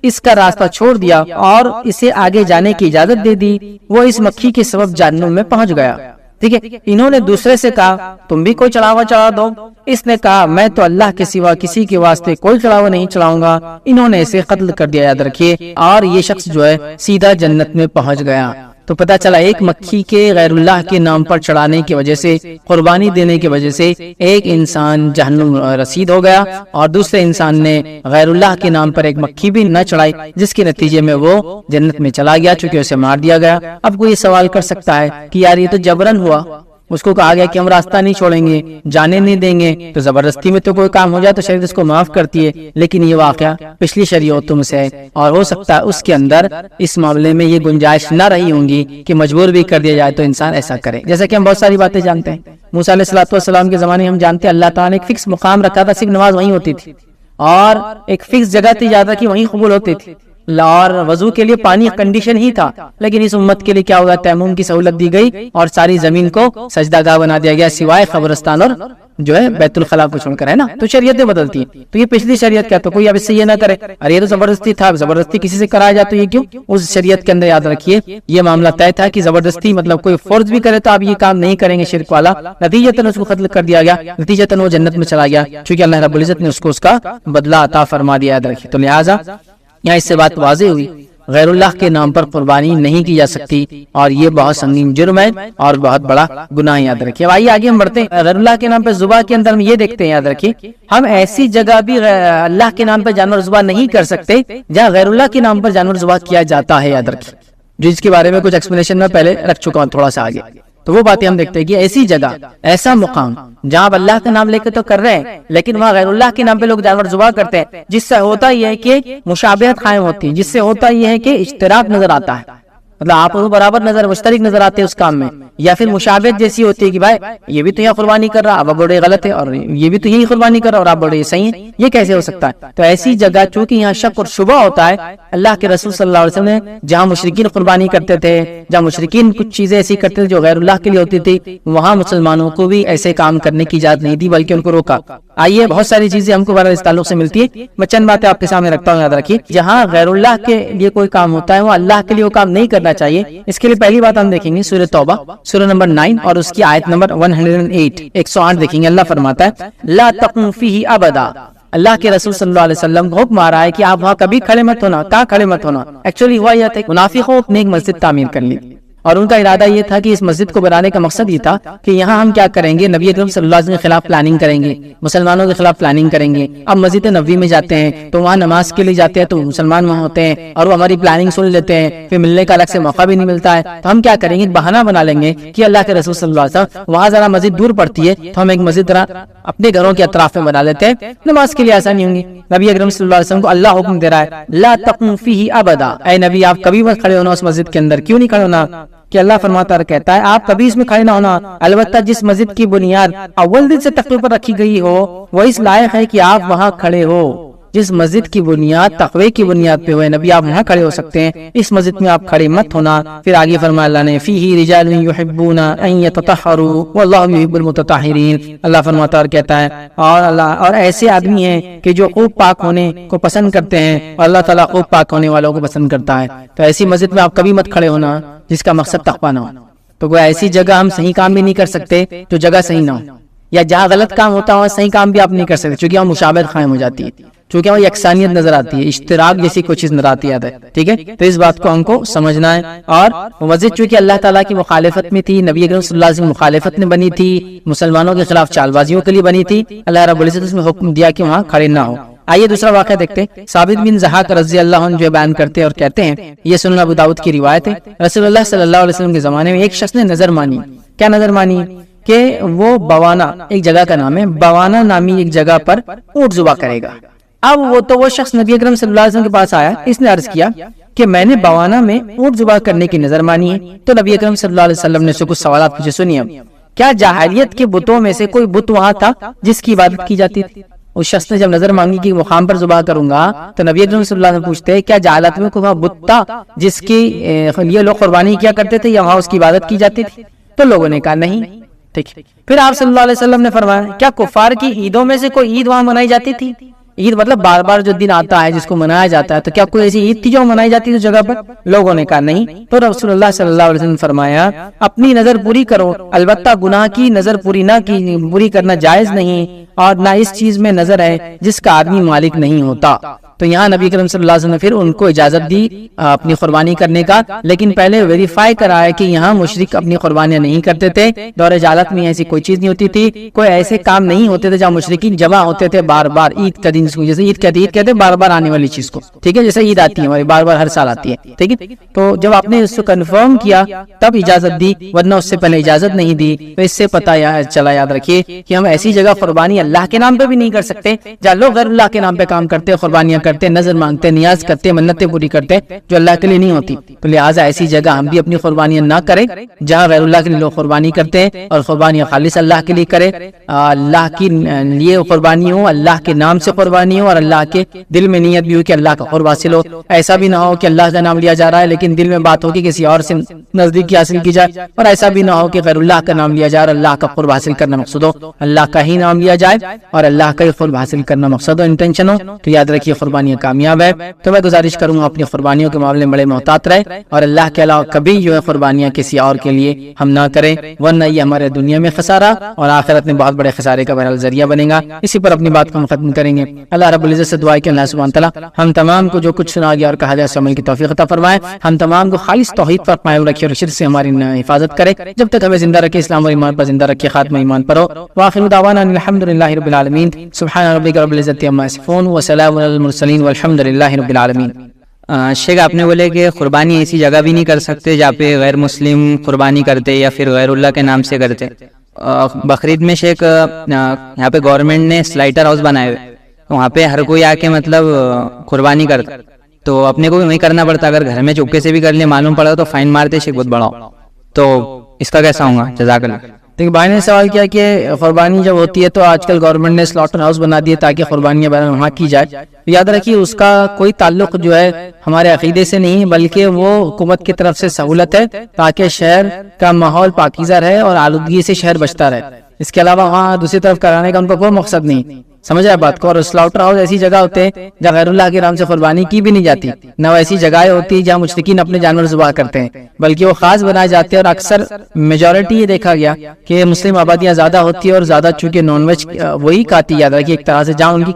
اس کا راستہ چھوڑ دیا اور اسے آگے جانے کی اجازت دے دی. وہ اس مکھی کے سبب جہنم میں پہنچ گیا. ٹھیک ہے، انہوں نے دوسرے سے کہا تم بھی کوئی چڑھاوا چڑھا دو. اس نے کہا میں تو اللہ کے سوا کسی کے واسطے کوئی چڑھاوا نہیں چڑھاؤں گا. انہوں نے اسے قتل کر دیا، یاد رکھیے، اور یہ شخص جو ہے سیدھا جنت میں پہنچ گیا. تو پتہ چلا ایک مکھی کے غیر اللہ کے نام پر چڑھانے کی وجہ سے، قربانی دینے کی وجہ سے ایک انسان جہنم رسید ہو گیا، اور دوسرے انسان نے غیر اللہ کے نام پر ایک مکھی بھی نہ چڑھائی جس کے نتیجے میں وہ جنت میں چلا گیا چونکہ اسے مار دیا گیا. اب کوئی یہ سوال کر سکتا ہے کہ یار یہ تو جبرن ہوا، اس کو کہا گیا کہ ہم راستہ نہیں چھوڑیں گے، جانے نہیں دیں گے، تو زبردستی میں تو کوئی کام ہو جائے تو شریعت اس کو معاف کرتی ہے. لیکن یہ واقعہ پچھلی شریعتوں میں سے ہے اور ہو سکتا ہے اس کے اندر اس معاملے میں یہ گنجائش نہ رہی ہوں گی کہ مجبور بھی کر دیا جائے تو انسان ایسا کرے. جیسا کہ ہم بہت ساری باتیں جانتے ہیں، موسیٰ علیہ السلام کے زمانے ہم جانتے ہیں اللہ تعالیٰ نے ایک فکس مقام رکھا تھا، صرف نماز وہیں ہوتی تھی، اور ایک فکس جگہ تھی جاتا کہ وہیں قبول ہوتی تھی، اور وضو کے لیے پانی کنڈیشن ہی تھا. لیکن اس امت کے لیے کیا ہوگا، تیمم کی سہولت دی گئی اور ساری زمین کو سجدہ گاہ بنا دیا گیا سوائے قبرستان اور جو ہے بیت الخلاء کو چھوڑ کر، ہے نا. تو شریعتیں بدلتی ہیں. تو یہ پچھلی شریعت کیا، تو کوئی اب اس سے یہ نہ کرے ارے یہ تو زبردستی تھا، زبردستی کسی سے کرایا جائے تو یہ کیوں. اس شریعت کے اندر یاد رکھیے یہ معاملہ طے تھا کہ زبردستی مطلب کوئی فورس بھی کرے تو آپ یہ کام نہیں کریں گے شرک والا. نتیجتاً اس کو قتل کر دیا گیا، نتیجتاً وہ جنت میں چلا گیا چونکہ اللہ رب العزت نے اس کو اس کا بدلہ عطا فرما دیا. یاد رکھیے. تو لہٰذا یہاں اس سے بات واضح ہوئی غیر اللہ کے نام پر قربانی نہیں کی جا سکتی، اور یہ بہت سنگین جرم ہے اور بہت بڑا گناہ، یاد رکھیے۔ آئیے آگے ہم بڑھتے ہیں۔ غیر اللہ کے نام پہ ذبح کے اندر ہم یہ دیکھتے ہیں، یاد رکھیے، ہم ایسی جگہ بھی اللہ کے نام پہ جانور ذبح نہیں کر سکتے جہاں غیر اللہ کے نام پر جانور ذبح کیا جاتا ہے، یاد رکھیے، جس کے بارے میں کچھ ایکسپلینیشن میں پہلے رکھ چکا ہوں تھوڑا سا آگے۔ تو وہ باتیں ہم دیکھتے ہیں کہ ایسی جگہ، ایسا مقام جہاں آپ اللہ کا نام لے کے تو کر رہے ہیں، لیکن وہاں غیر اللہ کے نام پہ لوگ جانور ذبح کرتے ہیں، جس سے ہوتا یہ ہے کہ مشابہت قائم ہوتی ہے، جس سے ہوتا یہ ہے کہ اشتراک نظر آتا ہے، مطلب آپ برابر نظر مشترک نظر آتے ہیں اس کام میں، یا پھر مشابہت جیسی ہوتی ہے کہ بھائی یہ بھی تو یہاں قربانی کر رہا، اب بڑے غلط ہے، اور یہ بھی تو یہی قربانی کر رہا اور آپ بڑے صحیح ہیں، یہ کیسے ہو سکتا ہے؟ تو ایسی جگہ چونکہ یہاں شک اور شبہ ہوتا ہے، اللہ کے رسول صلی اللہ علیہ وسلم نے جہاں مشرکین قربانی کرتے تھے، جہاں مشرکین کچھ چیزیں ایسی کرتے تھے جو غیر اللہ کے لیے ہوتی تھی، وہاں مسلمانوں کو بھی ایسے کام کرنے کی اجازت نہیں دی بلکہ ان کو روکا۔ آئیے، بہت ساری چیزیں ہم کو اس تعلق سے ملتی ہے، میں چند باتیں آپ کے سامنے رکھتا ہوں، یاد رکھیے، جہاں غیر اللہ کے لیے کوئی کام ہوتا ہے وہ اللہ کے لیے وہ کام نہیں کرنا چاہیے۔ اس کے لیے پہلی بات ہم دیکھیں گے سورہ توبہ، سورہ نمبر 9 اور اس کی آیت نمبر 108 دیکھیں گے۔ اللہ فرماتا ہے لا تقم فیہ ابدا، اللہ کے رسول صلی اللہ علیہ وسلم کو حکم آ رہا ہے کہ آپ وہاں کبھی کھڑے مت ہونا۔ کہاں کھڑے مت ہونا؟ ایکچولی ہوا یہ تھا کہ منافقوں نے ایک مسجد تعمیر کر لی، اور ان کا ارادہ یہ تھا کہ اس مسجد کو بنانے کا مقصد یہ تھا کہ یہاں ہم کیا کریں گے، نبی اکرم صلی اللہ علیہ وسلم کے خلاف پلاننگ کریں گے، مسلمانوں کے خلاف پلاننگ کریں گے۔ اب مسجد نبوی میں جاتے ہیں تو وہاں نماز کے لیے جاتے ہیں تو مسلمان وہاں ہوتے ہیں اور وہ ہماری پلاننگ سن لیتے ہیں، پھر ملنے کا الگ سے موقع بھی نہیں ملتا ہے، تو ہم کیا کریں گے، بہانہ بنا لیں گے کہ اللہ کے رسول صلی اللہ علیہ وسلم وہاں ذرا مسجد دور پڑتی ہے تو ہم ایک مسجد ذرا اپنے گھروں کے اطراف میں بنا لیتے ہیں، نماز کے لیے آسانی ہوں گی۔ نبی اکرم صلی اللہ علیہ وسلم کو اللہ حکم دے رہا ہے لا تقم فیہ ابدا، اے نبی آپ کبھی مت کھڑے ہونا اس مسجد کے اندر۔ کیوں نہیں کھڑے ہونا؟ کہ اللہ فرماتا ہے، کہتا ہے آپ کبھی اس میں کھڑے نہ ہونا، البتہ جس مسجد کی بنیاد اول دن سے تقوی پر رکھی گئی ہو وہ اس لائق ہے کہ آپ وہاں کھڑے ہو۔ جس مسجد کی بنیاد تقوی کی بنیاد پہ ہوئے نبی آپ وہاں کھڑے ہو سکتے ہیں، اس مسجد میں آپ کھڑے مت ہونا۔ پھر آگے فرمایا اللہ نے فیہ رجال یحبون ان یتطہروا واللہ یحب المتطہرین، اللہ فرماتا اور کہتا ہے اور ایسے آدمی ہیں کہ جو خوب پاک ہونے کو پسند کرتے ہیں اور اللہ تعالیٰ خوب پاک ہونے والوں کو پسند کرتا ہے۔ تو ایسی مسجد میں آپ کبھی مت کھڑے ہونا جس کا مقصد تقویٰ نہ ہو۔ تو کوئی ایسی جگہ ہم صحیح کام بھی نہیں کر سکتے جو جگہ صحیح نہ ہو، یا جہاں غلط کام ہوتا ہے صحیح کام بھی آپ نہیں کر سکتے، چونکہ وہاں مشابہت قائم ہو جاتی ہے، چونکہ وہاں یکسانیت نظر آتی ہے، اشتراک جیسی کوئی چیز نظر آتی ہے، ٹھیک ہے۔ تو اس بات کو ہم کو سمجھنا ہے۔ اور مسجد چونکہ اللہ تعالیٰ کی مخالفت میں تھی، نبی اکرم صلی اللہ علیہ وسلم مخالفت میں بنی تھی، مسلمانوں کے خلاف چال بازیوں کے لیے بنی تھی، اللہ رب العزت اس میں حکم دیا کہ وہاں کھڑے نہ ہو۔ آئیے دوسرا واقعہ دیکھتے ہیں۔ ثابت بن ضحاک رضی اللہ عنہ جو بیان کرتے ہیں اور کہتے ہیں، یہ سنن ابو داؤد کی روایت ہے، رسول اللہ صلی اللہ علیہ وسلم کے زمانے میں ایک شخص نے نظر مانی۔ کیا نظر مانی؟ کہ وہ بوانا، ایک جگہ کا نام ہے، بوانا نامی ایک جگہ پر اونٹ ذبح کرے گا۔ اب وہ شخص نبی اکرم صلی اللہ علیہ وسلم کے پاس آیا، اس نے عرض کیا کہ میں نے بوانا میں اونٹ ذبح کرنے کی نظر مانی ہے۔ تو نبی اکرم صلی اللہ علیہ وسلم نے اس سے کچھ سوالات پوچھے، سنیے۔ کیا جاہلیت کے بتوں میں سے کوئی بت وہاں تھا جس کی عبادت کی جاتی تھی؟ اس شخص نے جب نظر مانگی کہ مقام پر ذبح کروں گا، تو نبی اکرم صلی اللہ علیہ وسلم پوچھتے کیا جاہلیت میں کوئی بت تھا جس کی یہ لوگ قربانی کیا کرتے تھے یا وہاں اس کی عبادت کی جاتی تھی؟ تو لوگوں نے کہا نہیں، ٹھیک۔ پھر آپ صلی اللہ علیہ وسلم نے فرمایا کیا کفار کی عیدوں میں سے کوئی عید وہاں منائی جاتی تھی؟ عید مطلب بار بار جو دن آتا ہے جس کو منایا جاتا ہے، تو کیا کوئی ایسی عید تھی جو منائی جاتی تھی اس جگہ پر؟ لوگوں نے کہا نہیں۔ تو رسول اللہ صلی اللہ علیہ وسلم نے فرمایا اپنی نظر پوری کرو، البتہ گناہ کی نظر پوری کرنا جائز نہیں، اور نہ اس چیز میں نظر ہے جس کا آدمی مالک نہیں ہوتا۔ تو یہاں نبی کریم صلی اللہ علیہ وسلم نے پھر ان کو اجازت دی اپنی قربانی کرنے کا، لیکن پہلے ویریفائی کرایا کہ یہاں مشرک اپنی قربانیاں نہیں کرتے تھے، دور جہالت میں ایسی کوئی چیز نہیں ہوتی تھی، کوئی ایسے کام نہیں ہوتے تھے جہاں مشرکین جمع ہوتے تھے بار بار عید کا دن، جیسے عید کہتے ہیں بار بار آنے والی چیز کو، ٹھیک ہے، جیسے عید آتی ہے ہماری بار بار ہر سال آتی ہے، ٹھیک ہے۔ تو جب آپ نے اس کو کنفرم کیا تب اجازت دی، ورنہ اس سے پہلے اجازت نہیں دی۔ تو اس سے پتہ چلا، یاد رکھیے کہ ہم ایسی جگہ قربانی اللہ کے نام پہ بھی نہیں کر سکتے جہاں لوگ غیر اللہ کے نام پہ کام کرتے، قربانیاں کرتے، نظر مانگتے، نیاز کرتے، منتیں پوری کرتے جو اللہ کے لیے نہیں ہوتی۔ تو لہٰذا ایسی جگہ ہم بھی اپنی قربانیاں نہ کریں جہاں غیر اللہ کے لیے لوگ قربانی کرتے ہیں، اور قربانیاں خالص اللہ کے لیے کرے، اللہ کی لیے قربانی ہو، اللہ کے نام سے قربانی ہو، اور اللہ کے دل میں نیت بھی ہو کہ اللہ کا قرب حاصل ہو۔ ایسا بھی نہ ہو کہ اللہ کا نام لیا جا رہا ہے لیکن دل میں بات ہو کہ کسی اور سے نزدیکی حاصل کی جائے، اور ایسا بھی نہ ہو کہ غیر اللہ کا نام لیا جائے اور اللہ کا قرب حاصل کرنا مقصود ہو، اللہ کا ہی نام لیا جائے جائے اور اللہ کا قرب حاصل کرنا مقصد اور انٹینشن ہو تو یاد رکھیے قربانیاں کامیاب ہے. تو میں گزارش کروں گا اپنی قربانیوں کے معاملے میں بڑے محتاط رہے اور اللہ کے علاوہ کبھی جو ہے قربانیاں کسی اور کے لیے ہم نہ کریں، ورنہ یہ ہمارے دنیا میں خسارہ اور آخرت میں بہت بڑے خسارے کا بہرحال ذریعہ بنے گا. اسی پر اپنی بات کو ہم ختم کریں گے. اللہ رب العزت سے دعا ہے کہ اللہ سبحانہ تعالیٰ ہم تمام کو جو کچھ سنا گیا اور کہا گیا اس عمل کی توفیق عطا فرمائے. ہم تمام کو خالص توحید پر قائم رکھے اور شرک سے ہماری حفاظت کرے. جب تک ہمیں زندہ رکھے اسلام اور ایمان پر زندہ رکھے، خاتمہ ایمان پر ہو. وآخر دعوانا ان الحمد للہ رب العالمین. سبحان ربک رب العزت عما یصفون وسلام علی المرسلین والحمد للہ رب العالمین. شیخ آپ نے بولے کہ قربانی ایسی جگہ بھی نہیں کر سکتے جہاں پہ غیر مسلم قربانی کرتے یا پھر غیر اللہ کے نام سے کرتے. بقرعید میں شیخ یہاں پہ گورنمنٹ نے سلائٹر ہاؤس بنائے ہوئے، وہاں پہ ہر کوئی آ کے مطلب قربانی کرتا، تو اپنے کو بھی وہی کرنا پڑتا. اگر گھر میں چپکے سے بھی کر لے معلوم پڑا تو فائن مارتے شیخ بہت بڑا ہو. تو اس کا کیسا ہوگا؟ جزاک اللہ. دیکھیں بھائی نے سوال کیا کہ قربانی جب ہوتی ہے تو آج کل گورنمنٹ نے سلاٹر ہاؤس بنا دیے تاکہ قربانیاں وہاں کی جائے. یاد رکھیے اس کا کوئی تعلق جو ہے ہمارے عقیدے سے نہیں، بلکہ وہ حکومت کی طرف سے سہولت ہے تاکہ شہر کا ماحول پاکیزہ رہے اور آلودگی سے شہر بچتا رہے. اس کے علاوہ وہاں دوسری طرف کرانے کا ان کا کوئی مقصد نہیں. سمجھ آئے بات کو. اور سلاٹر ہاؤس ایسی جگہ ہوتے ہیں جہاں غیر اللہ کے نام سے قربانی کی بھی نہیں جاتی، نہ ایسی جگہیں ہوتی جہاں مشرکین اپنے جانور ذبح کرتے ہیں، بلکہ وہ خاص بنائے جاتے ہیں. اور اکثر میجورٹی یہ دیکھا گیا کہ مسلم آبادیاں زیادہ ہوتی ہے اور زیادہ چونکہ نان ویج وہی کھاتی. یاد رکھیے ایک طرح سے جہاں ان کی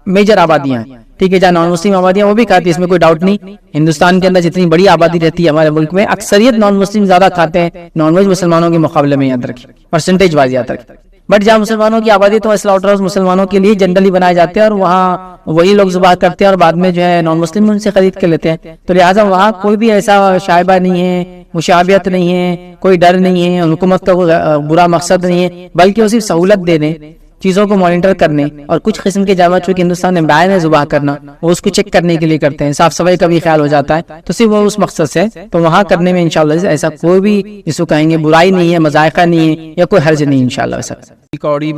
میجر آبادیاں ہیں، ٹھیک ہے، جہاں نان مسلم آبادیاں وہ بھی کھاتی ہے، اس میں کوئی ڈاؤٹ نہیں. ہندوستان کے اندر جتنی بڑی آبادی رہتی ہے ہمارے ملک میں اکثریت نان مسلم زیادہ کھاتے ہیں نان ویج مسلمانوں کے مقابلے میں. یاد رکھیے پرسنٹیج وائز یاد رکھیے. بٹ جہاں مسلمانوں کی آبادی تو سلاٹر ہاؤس مسلمانوں کے لیے جنرلی بنائے جاتے ہیں اور وہاں وہی لوگ ذبح کرتے ہیں اور بعد میں جو ہے نان مسلم ان سے خرید کے لیتے ہیں. تو لہٰذا وہاں کوئی بھی ایسا شائبہ نہیں ہے، مشابہت نہیں ہے، کوئی ڈر نہیں ہے، حکومت کا کوئی برا مقصد نہیں ہے، بلکہ وہ صرف سہولت دینے، چیزوں کو مانیٹر کرنے اور کچھ قسم کے جانور چونکہ ہندوستان میں بیان ہے ذبح کرنا، وہ اس کو چیک کرنے کے لیے کرتے ہیں. صاف صفائی کا بھی خیال ہو جاتا ہے، تو صرف وہ اس مقصد سے. تو وہاں کرنے میں انشاءاللہ ایسا کوئی بھی جس کو کہیں گے برائی نہیں ہے، مذائقہ نہیں ہے یا کوئی حرج نہیں انشاءاللہ. ایسا کوڑی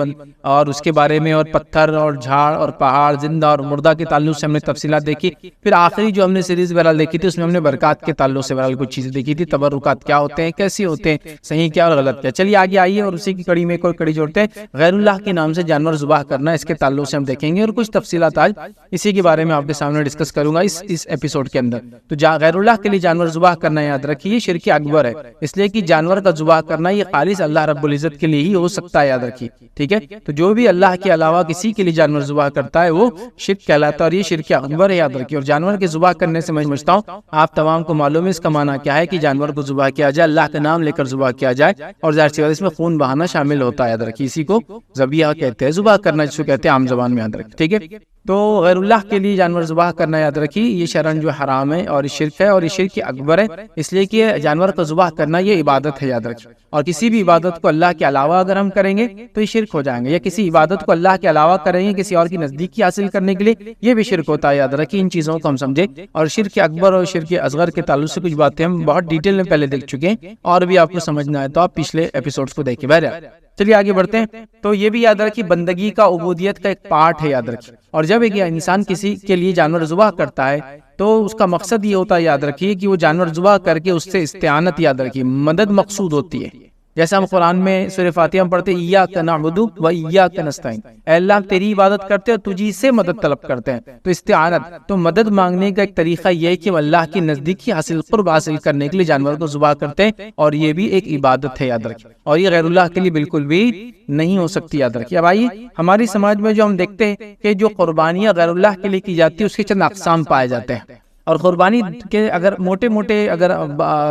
اور اس کے بارے میں اور پتھر اور جھاڑ اور پہاڑ زندہ اور مردہ کے تعلق سے ہم نے تفصیلات دیکھی. پھر آخری جو ہم نے سیریز بہرحال دیکھی تھی اس میں ہم نے برکات کے تعلق سے بہرحال کچھ چیزیں دیکھی تھی. تبرکات کیا ہوتے ہیں، کیسے ہوتے ہیں، صحیح کیا اور غلط کیا. چلیے آگے آئیے اور اسی کی کڑی میں کوئی کڑی جوڑتے ہیں. غیر اللہ کے نام سے جانور ذبح کرنا، اس کے تعلق سے ہم دیکھیں گے اور کچھ تفصیلات آج اسی کے بارے میں آپ کے سامنے ڈسکس کروں گا اس ایپیسوڈ کے اندر. تو غیر اللہ کے لیے جانور ذبح کرنا یاد رکھیے شرک اکبر ہے، اس لیے کہ جانور کا ذبح کرنا یہ خالص اللہ رب العزت کے لیے ہی ہو سکتا ہے. یاد رکھیے ٹھیک ہے. تو جو بھی اللہ کے علاوہ کسی کے لیے جانور ذبح کرتا ہے وہ شرک کہلاتا ہے اور یہ شرک اکبر ہے. یاد رکھیے. اور جانور کے ذبح کرنے سے میں سمجھتا ہوں آپ تمام کو معلوم ہے اس کا معنی کیا ہے کہ جانور کو ذبح کیا جائے، اللہ کا نام لے کر ذبح کیا جائے اور ظاہر سی بات اس میں خون بہانا شامل ہوتا ہے. یاد رکھیے اسی کو ذبیحہ کہتے ہیں، ذبح کرنا جس کو کہتے ہیں عام زبان میں. یاد رکھیے ٹھیک ہے. تو غیر اللہ کے لیے جانور ذبح کرنا یاد رکھیے یہ شرعاً جو حرام ہے اور یہ شرک ہے اور یہ شرک اکبر ہے، اس لیے کہ جانور کو ذبح کرنا یہ عبادت ہے. یاد رکھیے. اور کسی بھی عبادت کو اللہ کے علاوہ اگر ہم کریں گے تو یہ شرک ہو جائیں گے، یا کسی عبادت کو اللہ کے علاوہ کریں گے کسی اور کی نزدیکی حاصل کرنے کے لیے یہ بھی شرک ہوتا ہے. یاد رکھیے ان چیزوں کو ہم سمجھیں. اور شرک اکبر اور شرک اصغر کے تعلق سے کچھ باتیں ہم بہت ڈیٹیل میں پہلے دیکھ چکے ہیں، اور بھی آپ کو سمجھنا ہے تو آپ پچھلے ایپیسوڈز کو دیکھیں. بہرحال چلیے آگے بڑھتے ہیں. تو یہ بھی یاد رکھیے بندگی کا عبودیت کا ایک پارٹ ہے. یاد رکھیے. اور جب ایک انسان کسی کے لیے جانور ذبح کرتا ہے تو اس کا مقصد یہ ہوتا ہے یاد رکھیے کہ وہ جانور ذبح کر کے اس سے استعانت، یاد رکھیے مدد مقصود ہوتی ہے. جیسا ہم قرآن میں سورہ فاتحہ میں پڑھتے ہیں ایاک نعبد و ایاک نستعین، اے اللہ ہم تیری عبادت کرتے ہیں اور تجھی سے مدد طلب کرتے ہیں. تو استعانت تو مدد مانگنے کا ایک طریقہ یہ ہے کہ ہم اللہ کی نزدیکی حاصل قرب حاصل کرنے کے لیے جانور کو ذبح کرتے ہیں اور یہ بھی ایک عبادت ہے. یاد رکھیں. اور یہ غیر اللہ کے لیے بالکل بھی نہیں ہو سکتی. یاد رکھیے. اب آئیے ہماری سماج میں جو ہم دیکھتے ہیں کہ جو قربانیاں غیر اللہ کے لیے کی جاتی ہے اس کے چند اقسام پائے جاتے ہیں. اور قربانی کے اگر موٹے اگر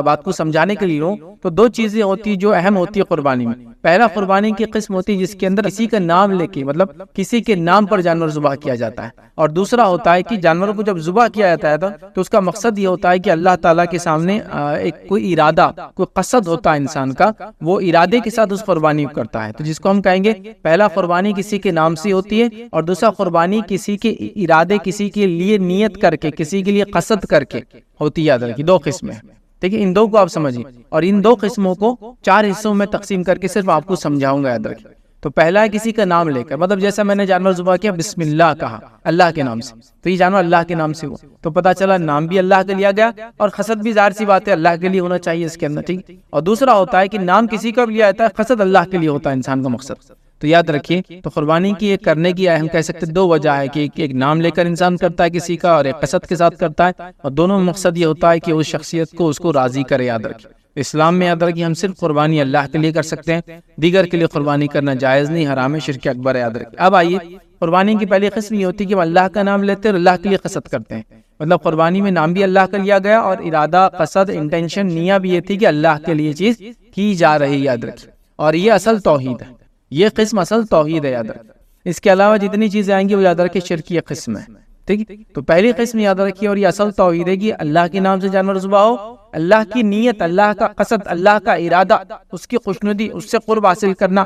بات کو سمجھانے کے لیے ہو تو دو چیزیں ہوتی جو اہم ہوتی ہے قربانی میں. پہلا قربانی کی قسم ہوتی ہے جس کے اندر کسی کا نام لے کے مطلب کسی کے نام پر جانور ذبح کیا جاتا ہے. اور دوسرا ہوتا ہے کہ جانور کو جب ذبح کیا جاتا ہے تو اس کا مقصد یہ ہوتا ہے کہ اللہ تعالیٰ کے سامنے ایک کوئی ارادہ کوئی قصد ہوتا ہے انسان کا، وہ ارادے کے ساتھ اس قربانی کو کرتا ہے. تو جس کو ہم کہیں گے پہلا قربانی کسی کے نام سے ہوتی ہے اور دوسرا قربانی کسی کے ارادے کسی کے لیے نیت کر کے کسی کے لیے قصد کر کے ہوتی. یاد رکھیے دو قسمیں. دیکھیں ان دو کو آپ سمجھیں اور ان دو قسموں کو 4 حصوں میں تقسیم کر کے صرف آپ کو سمجھاؤں گا. یاد رکھیں. تو پہلا ہے کسی کا نام لے کر، مطلب جیسا میں نے جانور ذبح کیا بسم اللہ کہا اللہ کے نام سے، تو یہ جانور اللہ کے نام سے ہوا تو پتہ چلا نام بھی اللہ کا لیا گیا اور قصد بھی ظاہر سی بات ہے اللہ کے لیے ہونا چاہیے اس کے اندر. ٹھیک. اور دوسرا ہوتا ہے کہ نام کسی کا بھی لیا جاتا ہے، قصد اللہ کے لیے ہوتا ہے انسان کا مقصد. تو یاد رکھیے، تو قربانی کی ایک کرنے کی ہم کہہ سکتے 2 وجہ ہے کہ ایک نام لے کر انسان کرتا ہے کسی کا، اور ایک قصد کے ساتھ کرتا ہے، اور دونوں مقصد یہ ہوتا ہے کہ اس شخصیت کو اس کو راضی کرے۔ یاد رکھیے اسلام میں یاد رکھیے ہم صرف قربانی اللہ کے لیے کر سکتے ہیں، دیگر کے لیے قربانی کرنا جائز نہیں، حرام ہے، شرک اکبر ہے۔ یاد رکھیے اب آئیے قربانی کی پہلی قسم یہ ہوتی ہے کہ ہم اللہ کا نام لیتے ہیں اور اللہ کے لیے قصد کرتے ہیں، مطلب قربانی میں نام بھی اللہ کا لیا گیا اور ارادہ، قصد، انٹینشن، نیت بھی یہ تھی کہ اللہ کے لیے چیز کی جا رہی ہے۔ یاد رکھیے اور یہ اصل توحید ہے، یہ قسم اصل توحید ہے۔ یاد رکھیے اس کے علاوہ جتنی چیزیں آئیں گی وہ یاد رکھیے شرک کی قسم ہے، ٹھیک ہے؟ تو پہلی قسم یاد رکھیے اور یہ اصل توحید ہے کہ اللہ کے نام سے جانور ذبح ہو، اللہ کی نیت، اللہ کا قصد، اللہ کا ارادہ، اس کی خوشنودی، اس سے قرب حاصل کرنا،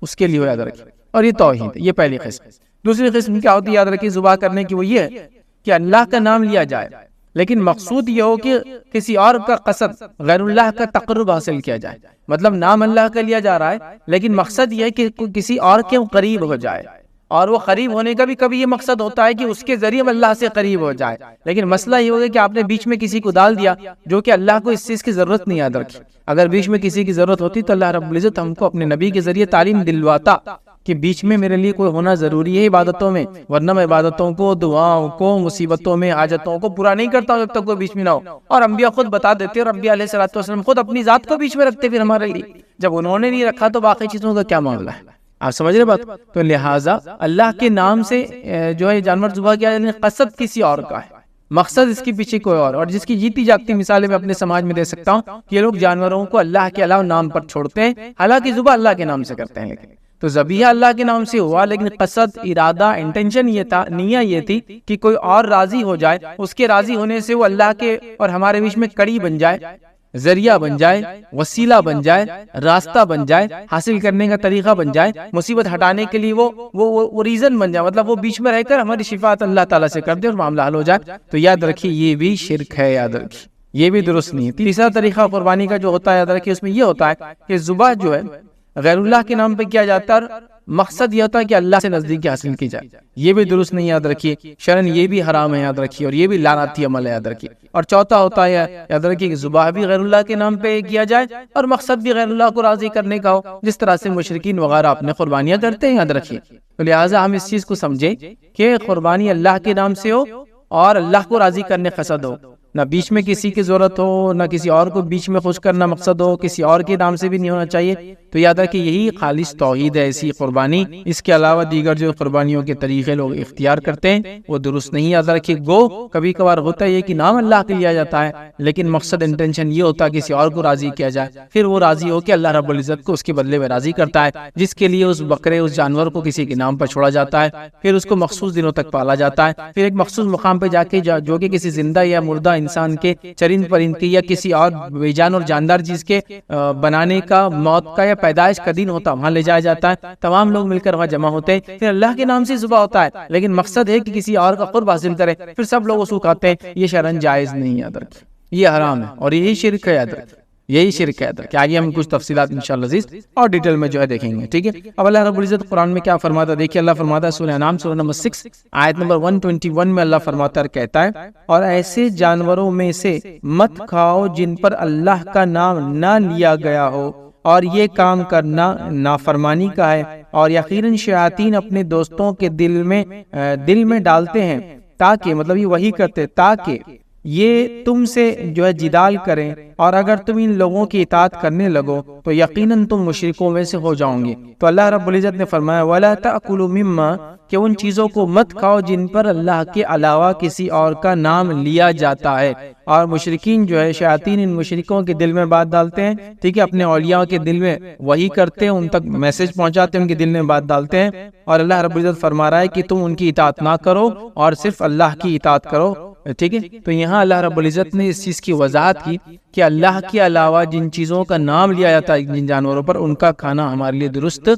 اس کے لیے یاد رکھیے، اور یہ توحید ہے، یہ پہلی قسم۔ دوسری قسم کیا ہوتی ہے یاد رکھیے ذبح کرنے کی، وہ یہ ہے کہ اللہ کا نام لیا جائے لیکن مقصود یہ ہو کہ کسی اور کا قصد، غیر اللہ کا تقرب حاصل کیا جائے، مطلب نام اللہ کا لیا جا رہا ہے لیکن مقصد یہ ہے کہ کسی اور کے قریب ہو جائے، اور وہ قریب ہونے کا بھی کبھی یہ مقصد ہوتا ہے کہ اس کے ذریعے اللہ سے قریب ہو جائے، لیکن مسئلہ یہ ہوگا کہ آپ نے بیچ میں کسی کو ڈال دیا جو کہ اللہ کو اس چیز کی ضرورت نہیں۔ یاد رکھیے اگر بیچ میں کسی کی ضرورت ہوتی تو اللہ رب العزت ہم کو اپنے نبی کے ذریعے تعلیم دلواتا کہ بیچ میں میرے لیے کوئی ہونا ضروری ہے عبادتوں میں، ورنہ میں عبادتوں کو، دعاؤں کو، مصیبتوں میں، حاجتوں کو پورا نہیں کرتا ہوں جب تک کوئی بیچ میں نہ ہو۔ اور انبیاء خود بتا دیتے، اور انبیاء علیہ الصلوۃ والسلام خود اپنی ذات کو بیچ میں رکھتے پھر ہمارے لیے، جب انہوں نے نہیں رکھا تو باقی چیزوں کا کیا معاملہ ہے؟ آپ سمجھ رہے بات؟ تو لہٰذا اللہ کے نام سے جو ہے جانور ذبح کیا یعنی قصد کسی اور کا ہے، مقصد اس کے پیچھے کوئی اور جس کی جیتی جاگتی مثالیں میں اپنے سماج میں دے سکتا ہوں کہ یہ لوگ جانوروں کو اللہ کے علاوہ نام پر چھوڑتے ہیں، حالانکہ ذبح اللہ کے نام سے کرتے ہیں، لیکن تو ذبیحہ اللہ کے نام سے ہوا لیکن قصد، ارادہ، انٹینشن یہ تھا، نیت یہ تھی کہ کوئی اور راضی ہو جائے، اس کے راضی ہونے سے وہ اللہ کے اور ہمارے بیچ میں کڑی بن جائے، ذریعہ بن جائے، وسیلہ بن جائے، راستہ بن جائے، حاصل کرنے کا طریقہ بن جائے، مصیبت ہٹانے کے لیے وہ ریزن بن جائے، مطلب وہ بیچ میں رہ کر ہماری شفاعت اللہ تعالیٰ سے کر دے اور معاملہ حل ہو جائے، تو یاد رکھیے یہ بھی شرک ہے، یاد رکھیے یہ بھی درست نہیں ہے۔ تیسرا طریقہ قربانی کا جو ہوتا ہے یاد رکھیے اس میں یہ ہوتا ہے کہ ذبح جو ہے غیر اللہ کے نام پہ کیا جاتا ہے اور مقصد یہ ہوتا ہے کہ اللہ سے نزدیکی حاصل کی جائے، یہ بھی درست نہیں، یاد رکھیے شرعاً یہ بھی حرام ہے، یاد رکھیے، اور یہ بھی لعنتی عمل ہے، یاد رکھیے۔ اور چوتھا ہوتا ہے یاد رکھیے کہ ذبح بھی غیر اللہ کے نام پہ کیا جائے اور مقصد بھی غیر اللہ کو راضی کرنے کا ہو، جس طرح سے مشرکین وغیرہ اپنے قربانیاں کرتے ہیں، یاد رکھیے۔ تو لہٰذا ہم اس چیز کو سمجھیں کہ قربانی اللہ کے نام سے ہو اور اللہ کو راضی کرنے قصد ہو، نہ بیچ میں کسی کی ضرورت ہو، نہ کسی اور کو بیچ میں خوش کرنا مقصد ہو، کسی اور کے نام سے بھی نہیں ہونا چاہیے، تو یاد رکھیں یہی خالص توحید ہے ایسی قربانی۔ اس کے علاوہ دیگر جو قربانیوں کے طریقے لوگ اختیار کرتے ہیں وہ درست نہیں، یاد رکھیے۔ گو کبھی کبھار ہوتا ہے یہ کہ نام اللہ کے لیا جاتا ہے لیکن مقصد انٹینشن یہ ہوتا ہے کسی اور کو راضی کیا جائے، پھر وہ راضی ہو کہ اللہ رب العزت کو اس کے بدلے میں راضی کرتا ہے، جس کے لیے اس بکرے، اس جانور کو کسی کے نام پر چھوڑا جاتا ہے، پھر اس کو مخصوص دنوں تک پالا جاتا ہے، پھر ایک مخصوص مقام پہ جا کے جو کہ کسی زندہ یا مردہ انسان کے چرند پرند کی یا کسی اور بے جان اور جاندار چیز کے بنانے کا، موت کا یا پیدائش کا دن ہوتا ہے، وہاں لے جایا جاتا ہے، تمام لوگ مل کر وہاں جمع ہوتے ہیں، پھر اللہ کے نام سے ذبح ہوتا ہے لیکن مقصد ہے کہ کسی اور کا قرب حاصل کرے، پھر سب لوگ اس کو کھاتے ہیں، یہ شرعاً جائز نہیں، یاد رکھیں یہ حرام ہے اور یہی شرک ہے، یاد رکھیں یہی شرک ہے۔ کہ آگے ہم کچھ تفصیلات انشاءاللہ عزیز اور ڈیٹیل میں جو ہے دیکھیں گے، ٹھیک ہے۔ اب اللہ رب العزت قرآن میں کیا فرماتا ہے دیکھیے، اللہ فرماتا ہے سورہ انعام سورہ نمبر 6 آیت نمبر 121 میں اللہ فرماتا ہے کہتا ہے، اور ایسے جانوروں میں سے مت کھاؤ جن پر اللہ کا نام نہ لیا گیا ہو، اور یہ کام کرنا نافرمانی کا ہے، اور یقیناً شیاطین اپنے دوستوں کے دل میں ڈالتے ہیں تاکہ مطلب یہ وہی کرتے تاکہ یہ تم سے جو ہے جدال کریں، اور اگر تم ان لوگوں کی اطاعت کرنے لگو تو یقیناً تم مشرکوں میں سے ہو جاؤ گے۔ تو اللہ رب العزت نے فرمایا وَلَا تَأْكُلُوا مِمَّا، کہ ان چیزوں کو مت کھاؤ جن پر اللہ کے علاوہ کسی اور کا نام لیا جاتا ہے، اور مشرکین جو ہے شیاطین ان مشرکوں کے دل میں بات ڈالتے ہیں، ٹھیک ہے، اپنے اولیاء کے دل میں وہی کرتے ہیں، ان تک میسج پہنچاتے ہیں، ان کے دل میں بات ڈالتے ہیں، اور اللہ رب العزت فرما رہا ہے کہ تم ان کی اطاعت نہ کرو اور صرف اللہ کی اطاعت کرو، ٹھیک ہے۔ تو یہاں اللہ رب العزت نے اس چیز کی وضاحت کی کہ اللہ کے علاوہ جن چیزوں کا نام لیا جاتا ہے جن جانوروں پر، ان کا کھانا ہمارے لیے درست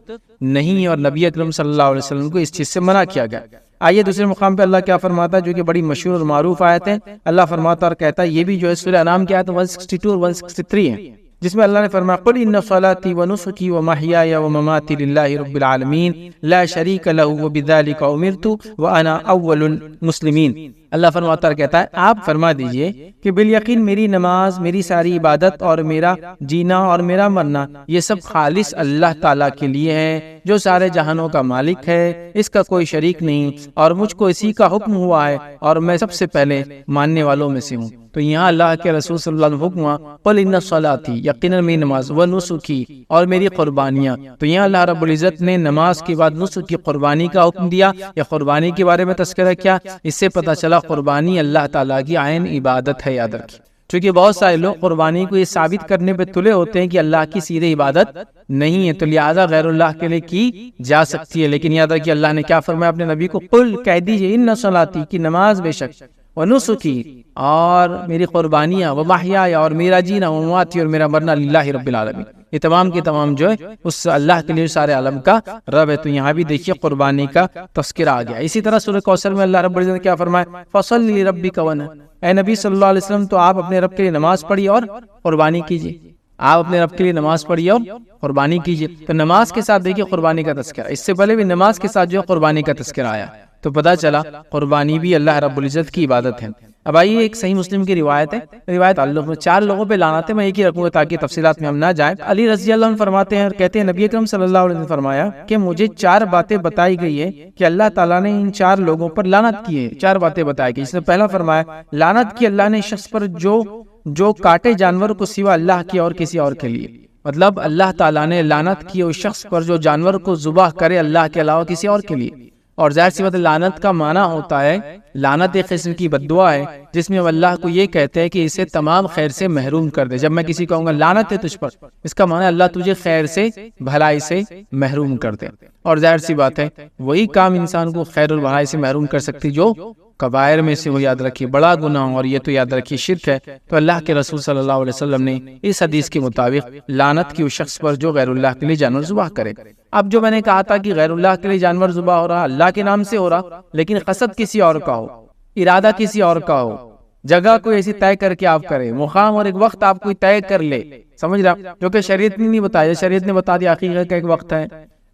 نہیں، اور نبی اکرم صلی اللہ علیہ وسلم کو اس چیز سے منع کیا گیا۔ آئیے دوسرے مقام پہ اللہ کیا فرماتا ہے جو کہ بڑی مشہور اور معروف آیت ہے، اللہ فرماتا اور کہتا ہے، یہ بھی جو ہے سورہ انعام کی آیت 162 اور 163 ہے، جس میں اللہ نے فرمایا قل ان صلاتي ونسكي ومحياي ومماتي لله رب العالمين لا شريك له وبذلك امرت وانا اول المسلمين۔ اللہ فرماتا ہے کہتا ہے آپ فرما دیجئے کہ بالیقین میری نماز، میری ساری عبادت اور میرا جینا اور میرا مرنا یہ سب خالص اللہ تعالیٰ کے لیے ہے جو سارے جہانوں کا مالک ہے، اس کا کوئی شریک نہیں، اور مجھ کو اسی کا حکم ہوا ہے اور میں سب سے پہلے ماننے والوں میں سے ہوں۔ تو یہاں اللہ کے رسول صلی اللہ علیہ وسلم حکم ہوا قل ان صلاتی، یقیناً میری نماز، و نسکی، اور میری قربانیاں۔ تو یہاں اللہ رب العزت نے نماز کے بعد نسک کی قربانی کا حکم دیا یا قربانی کے بارے میں تذکرہ کیا، اس سے پتہ چلا قربانی اللہ تعالیٰ کی عین عبادت ہے۔ یاد رکھیے، چونکہ بہت سارے لوگ قربانی کو یہ ثابت کرنے پہ تلے ہوتے ہیں کہ اللہ کی سیدھی عبادت نہیں ہے، تو لہٰذا غیر اللہ کے لیے کی جا سکتی ہے، لیکن یاد رکھیے اللہ نے کیا فرمایا اپنے نبی کو، قل کہہ دیجئے ان صلاتی کی نماز بے شک، و نسکی اور میری قربانیاں، و محیایا اور میرا جینا، و مماتی اور میرا مرنا للہ رب العالمین، یہ تمام کے تمام جو ہے اس اللہ کے لیے سارے عالم کا رب ہے۔ تو یہاں بھی دیکھیے قربانی کا تذکرہ آ گیا۔ اسی طرح سورہ کوثر میں اللہ رب العزت نے کیا فرمایا، فصلی لربک وانحر، اے نبی صلی اللہ علیہ وسلم تو آپ اپنے رب کے لیے نماز پڑھیے اور قربانی کیجیے، آپ اپنے رب کے لیے نماز پڑھیے اور قربانی کیجیے۔ تو نماز کے ساتھ دیکھیے قربانی کا تذکرہ، اس سے پہلے بھی نماز کے ساتھ جو ہے قربانی کا تذکرہ آیا، تو پتہ چلا قربانی بھی اللہ رب العزت کی عبادت ہے۔ اب آئیے ایک صحیح مسلم کی روایت ہے، روایت تعلق میں 4 لوگوں پہ لعنت ہے، میں ایک ہی رکھوں گا تاکہ تفصیلات میں ہم نہ جائیں۔ علی رضی اللہ عنہ فرماتے ہیں اور کہتے ہیں نبی اکرم صلی اللہ علیہ وسلم نے فرمایا کہ مجھے 4 باتیں بتائی گئی ہے کہ اللہ تعالیٰ نے ان 4 لوگوں پر لعنت کی ہے۔ 4 باتیں بتائی گئی، اس نے پہلا فرمایا لعنت کی اللہ نے شخص پر جو کاٹے جانور کو سوا اللہ کے اور کسی اور کے لیے، مطلب اللہ تعالیٰ نے لعنت کی اس شخص پر جو جانور کو ذبح کرے اللہ کے علاوہ کسی اور کے لیے۔ اور ظاہر سی بات ہے لعنت کا معنی ہوتا ہے، لعنت ایک قسم کی بد دعا ہے جس میں اللہ کو یہ کہتے ہیں کہ اسے تمام خیر سے محروم کر دے۔ جب میں کسی کو کہوں گا لعنت ہے تجھ پر، اس کا معنی اللہ تجھے خیر سے، بھلائی سے محروم کر دے۔ اور ظاہر سی بات ہے وہی کام انسان کو خیر اور بھلائی سے محروم کر سکتی جو کبائر میں سے، وہ یاد رکھیے بڑا گناہ، اور یہ تو یاد رکھیے شرک ہے۔ تو اللہ کے رسول صلی اللہ علیہ وسلم نے اس حدیث کے مطابق لعنت کی اس شخص پر جو غیر اللہ کے لیے جانور ذبح کرے۔ اب جو میں نے کہا تھا کہ غیر اللہ کے لیے جانور ذبح ہو رہا، اللہ کے نام سے ہو رہا، لیکن قصد کسی اور کا ہو، ارادہ کسی اور کا ہو، جگہ کوئی ایسی طے کر کے آپ کریں، مقام اور ایک وقت آپ کوئی طے کر لے، سمجھ رہا، جو کہ شریعت نے نہیں بتایا، شریعت نے بتا دیا عقیقہ کا ایک وقت ہے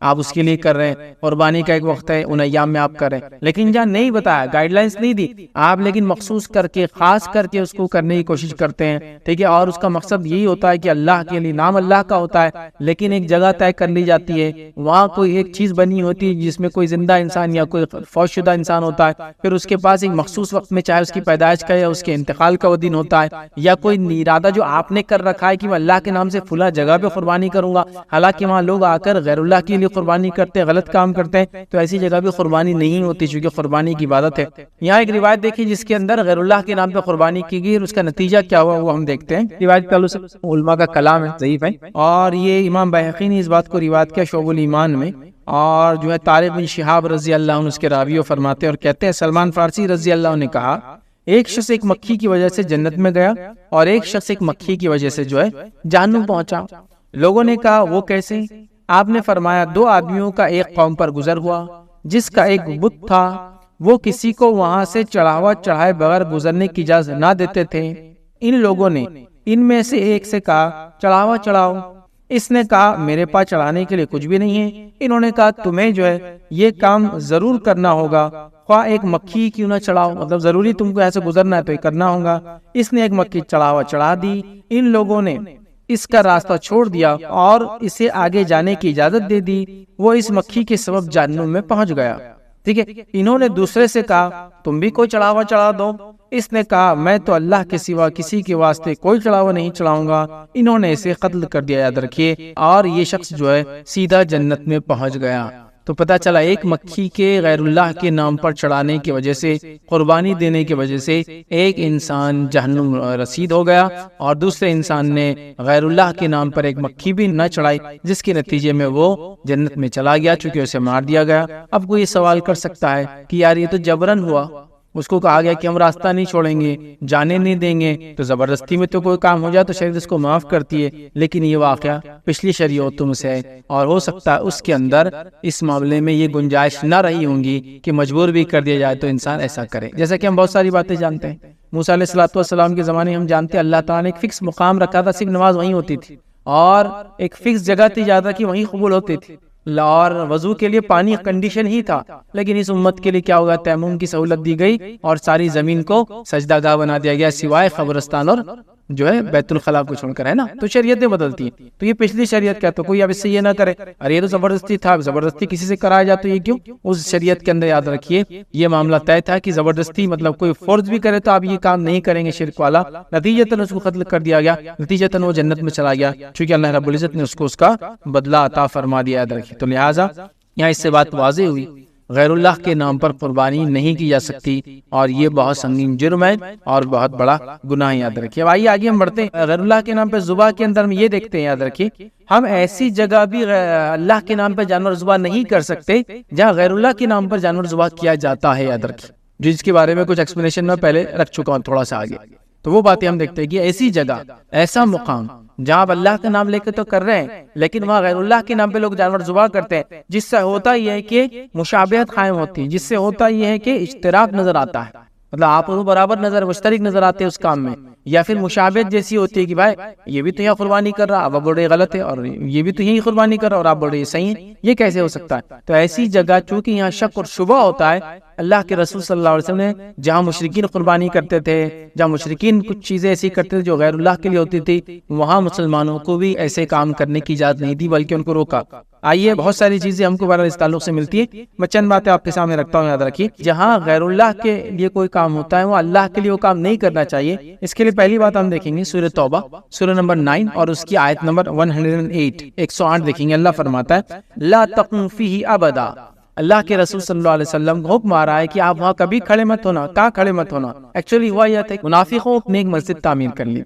آپ اس کے لیے کر رہے ہیں، قربانی کا ایک وقت ہے ان ایام میں آپ کر رہے ہیں، لیکن جہاں نہیں بتایا، گائیڈ لائنز نہیں دی آپ، لیکن مخصوص کر کے خاص کر کے اس کو کرنے کی کوشش کرتے ہیں، ٹھیک ہے، اور اس کا مقصد یہی ہوتا ہے کہ اللہ کے لیے، نام اللہ کا ہوتا ہے، لیکن ایک جگہ طے کر لی جاتی ہے، وہاں کوئی ایک چیز بنی ہوتی ہے جس میں کوئی زندہ انسان یا کوئی فوت شدہ انسان ہوتا ہے، پھر اس کے پاس ایک مخصوص وقت میں، چاہے اس کی پیدائش کا یا اس کے انتقال کا وہ دن ہوتا ہے، یا کوئی ارادہ جو آپ نے کر رکھا ہے کہ میں اللہ کے نام سے فلاں جگہ پہ قربانی کروں گا، حالانکہ وہاں لوگ آ کر غیر اللہ کے لیے قربانی کرتے ہیں، غلط کام کرتے ہیں، تو ایسی جگہ بھی قربانی نہیں ہوتی، چونکہ قربانی کی عبادت ہے۔ یہاں ایک روایت دیکھی جس کے اندر غیر اللہ کے نام پہ قربانی کی گئی، اور اس کا نتیجہ کیا ہوا وہ ہم دیکھتے ہیں۔ روایت تعلق سے علماء کا کلام ہے، ضعیف ہے، اور یہ امام بیہقی نے اس بات کو روایت کیا شعب الایمان میں، اور جو ہے طارق بن شہاب رضی اللہ عنہ اس کے راوی فرماتے ہیں اور کہتے ہیں سلمان فارسی رضی اللہ عنہ نے کہا ایک شخص ایک مکھی کی وجہ سے جنت میں گیا اور ایک شخص ایک مکھی کی وجہ سے جو ہے جہنم پہنچا۔ لوگوں نے کہا وہ کیسے؟ آپ نے فرمایا 2 آدمیوں کا ایک قوم پر گزر ہوا جس کا ایک بت تھا، وہ کسی کو وہاں سے چڑھاوا چڑھائے بغیر گزرنے کی اجازت نہ دیتے تھے۔ ان لوگوں نے ان میں سے ایک سے کہا چڑھاوا چڑھاؤ، اس نے کہا میرے پاس چڑھانے کے لیے کچھ بھی نہیں ہے۔ انہوں نے کہا تمہیں جو ہے یہ کام ضرور کرنا ہوگا، خواہ ایک مکھی کیوں نہ چڑھاؤ، مطلب ضروری تم کو ایسے گزرنا ہے تو یہ کرنا ہوگا۔ اس نے ایک مکھی چڑھاوا چڑھا دی، ان لوگوں نے اس کا راستہ چھوڑ دیا اور اسے آگے جانے کی اجازت دے دی، وہ اس مکھی کے سبب جہنم میں پہنچ گیا۔ ٹھیک ہے، انہوں نے دوسرے سے کہا تم بھی کوئی چڑھاوا چڑھا دو، اس نے کہا میں تو اللہ کے سوا کسی کے واسطے کوئی چڑھاوا نہیں چڑھاؤں گا۔ انہوں نے اسے قتل کر دیا، یاد رکھیے، اور یہ شخص جو ہے سیدھا جنت میں پہنچ گیا۔ تو پتہ چلا ایک مکھی کے غیر اللہ کے نام پر چڑھانے کی وجہ سے، قربانی دینے کی وجہ سے ایک انسان جہنم رسید ہو گیا، اور دوسرے انسان نے غیر اللہ کے نام پر ایک مکھی بھی نہ چڑھائی، جس کے نتیجے میں وہ جنت میں چلا گیا چونکہ اسے مار دیا گیا۔ اب کوئی یہ سوال کر سکتا ہے کہ یار یہ تو جبرن ہوا، اس کو کہا گیا کہ ہم راستہ نہیں چھوڑیں گے، جانے نہیں دیں گے، تو زبردستی میں تو کوئی کام ہو جائے تو شریعت اس کو معاف کرتی ہے، لیکن یہ واقعہ پچھلی شریعتوں سے ہے، اور ہو سکتا ہے اس کے اندر اس معاملے میں یہ گنجائش نہ رہی ہوں گی کہ مجبور بھی کر دیا جائے تو انسان ایسا کرے۔ جیسا کہ ہم بہت ساری باتیں جانتے ہیں، موسیٰ علیہ السلام کے زمانے ہم جانتے ہیں اللہ تعالیٰ نے ایک فکس مقام رکھا تھا، صرف نماز وہیں ہوتی تھی، اور ایک فکس جگہ تھی جاتا کہ وہیں قبول ہوتی تھی، اور وضو کے لیے پانی کنڈیشن ہی تھا، لیکن اس امت کے لیے کیا ہوگا، تیمم کی سہولت دی گئی اور ساری زمین کو سجدہ گاہ بنا دیا گیا سوائے قبرستان اور جو ہے بیت الخلاء کو چھوڑ کر، ہے نا. تو شریعتیں بدلتی ہیں. تو یہ پچھلی شریعت کا، تو کوئی اب اس سے یہ نہ کرے اور یہ تو زبردستی تھا، زبردستی کسی سے کرایا جاتا، یہ کیوں؟ اس شریعت کے اندر یاد رکھیے یہ معاملہ طے تھا کہ زبردستی مطلب کوئی فورس بھی کرے تو آپ یہ کام نہیں کریں گے شرک والا. نتیجتاً اس کو قتل کر دیا گیا، نتیجتاً وہ جنت میں چلا گیا، چونکہ اللہ رب العزت نے اس کو اس کا بدلہ عطا فرما دیا. یاد رکھیے. تو لہٰذا یہاں اس سے بات واضح ہوئی غیر اللہ کے نام پر قربانی نہیں کی جا سکتی اور یہ بہت سنگین جرم ہے اور بہت بڑا گناہ. یاد رکھیے. اب آئیے آگے ہم بڑھتے ہیں. غیر اللہ کے نام پہ ذبح کے اندر ہم یہ دیکھتے ہیں، یاد رکھیے ہم ایسی جگہ بھی اللہ کے نام پہ جانور ذبح نہیں کر سکتے جہاں غیر اللہ کے نام پر جانور ذبح کیا جاتا ہے. یاد رکھیے جس کے بارے میں کچھ ایکسپلینیشن میں پہلے رکھ چکا ہوں تھوڑا سا آگے. تو وہ باتیں ہم دیکھتے ہیں کہ ایسی جگہ، ایسا مقام جہاں آپ اللہ کا نام لے کے تو کر رہے ہیں لیکن وہاں غیر اللہ کے نام پہ لوگ جانور ذبح کرتے ہیں، جس سے ہوتا یہ ہے کہ مشابہت قائم ہوتی ہے، جس سے ہوتا یہ ہے کہ اشتراک نظر آتا ہے، مطلب آپ کو برابر نظر مشترک نظر آتے ہیں اس کام میں، یا پھر مشابہت جیسی ہوتی ہے کہ بھائی یہ بھی تو یہاں قربانی کر رہا، آپ بڑے غلط ہے، اور یہ بھی تو یہی قربانی کر رہا اور آپ بڑے صحیح ہیں، یہ کیسے ہو سکتا ہے؟ تو ایسی جگہ چونکہ یہاں شک اور شبہ ہوتا ہے، اللہ کے رسول صلی اللہ علیہ وسلم نے جہاں مشرکین قربانی کرتے تھے، جہاں مشرکین کچھ چیزیں ایسی کرتے تھے جو غیر اللہ کے لیے ہوتی تھی، وہاں مسلمانوں کو بھی ایسے کام کرنے کی اجازت نہیں تھی بلکہ ان کو روکا. آئیے بہت ساری چیزیں ہم کو بہرحال اس تعلق سے ملتی ہے، میں چند باتیں آپ کے سامنے رکھتا ہوں. یاد رکھیے جہاں غیر اللہ کے لیے کوئی کام ہوتا ہے وہ اللہ کے لیے وہ کام نہیں کرنا چاہیے. اس کے لیے پہلی بات ہم دیکھیں گے سورہ توبہ سورہ نمبر 9 اور اس کی آیت نمبر 108 دیکھیں گے. اللہ فرماتا ہے لا تقم فیہ ابدا. اللہ کے رسول صلی اللہ علیہ وسلم کو حکم آ رہا ہے کہ آپ وہاں کبھی کھڑے مت ہونا. کہاں کھڑے مت ہونا؟ ایکچولی ہوا یہ تھا کہ منافقوں نے ایک مسجد تعمیر کر لی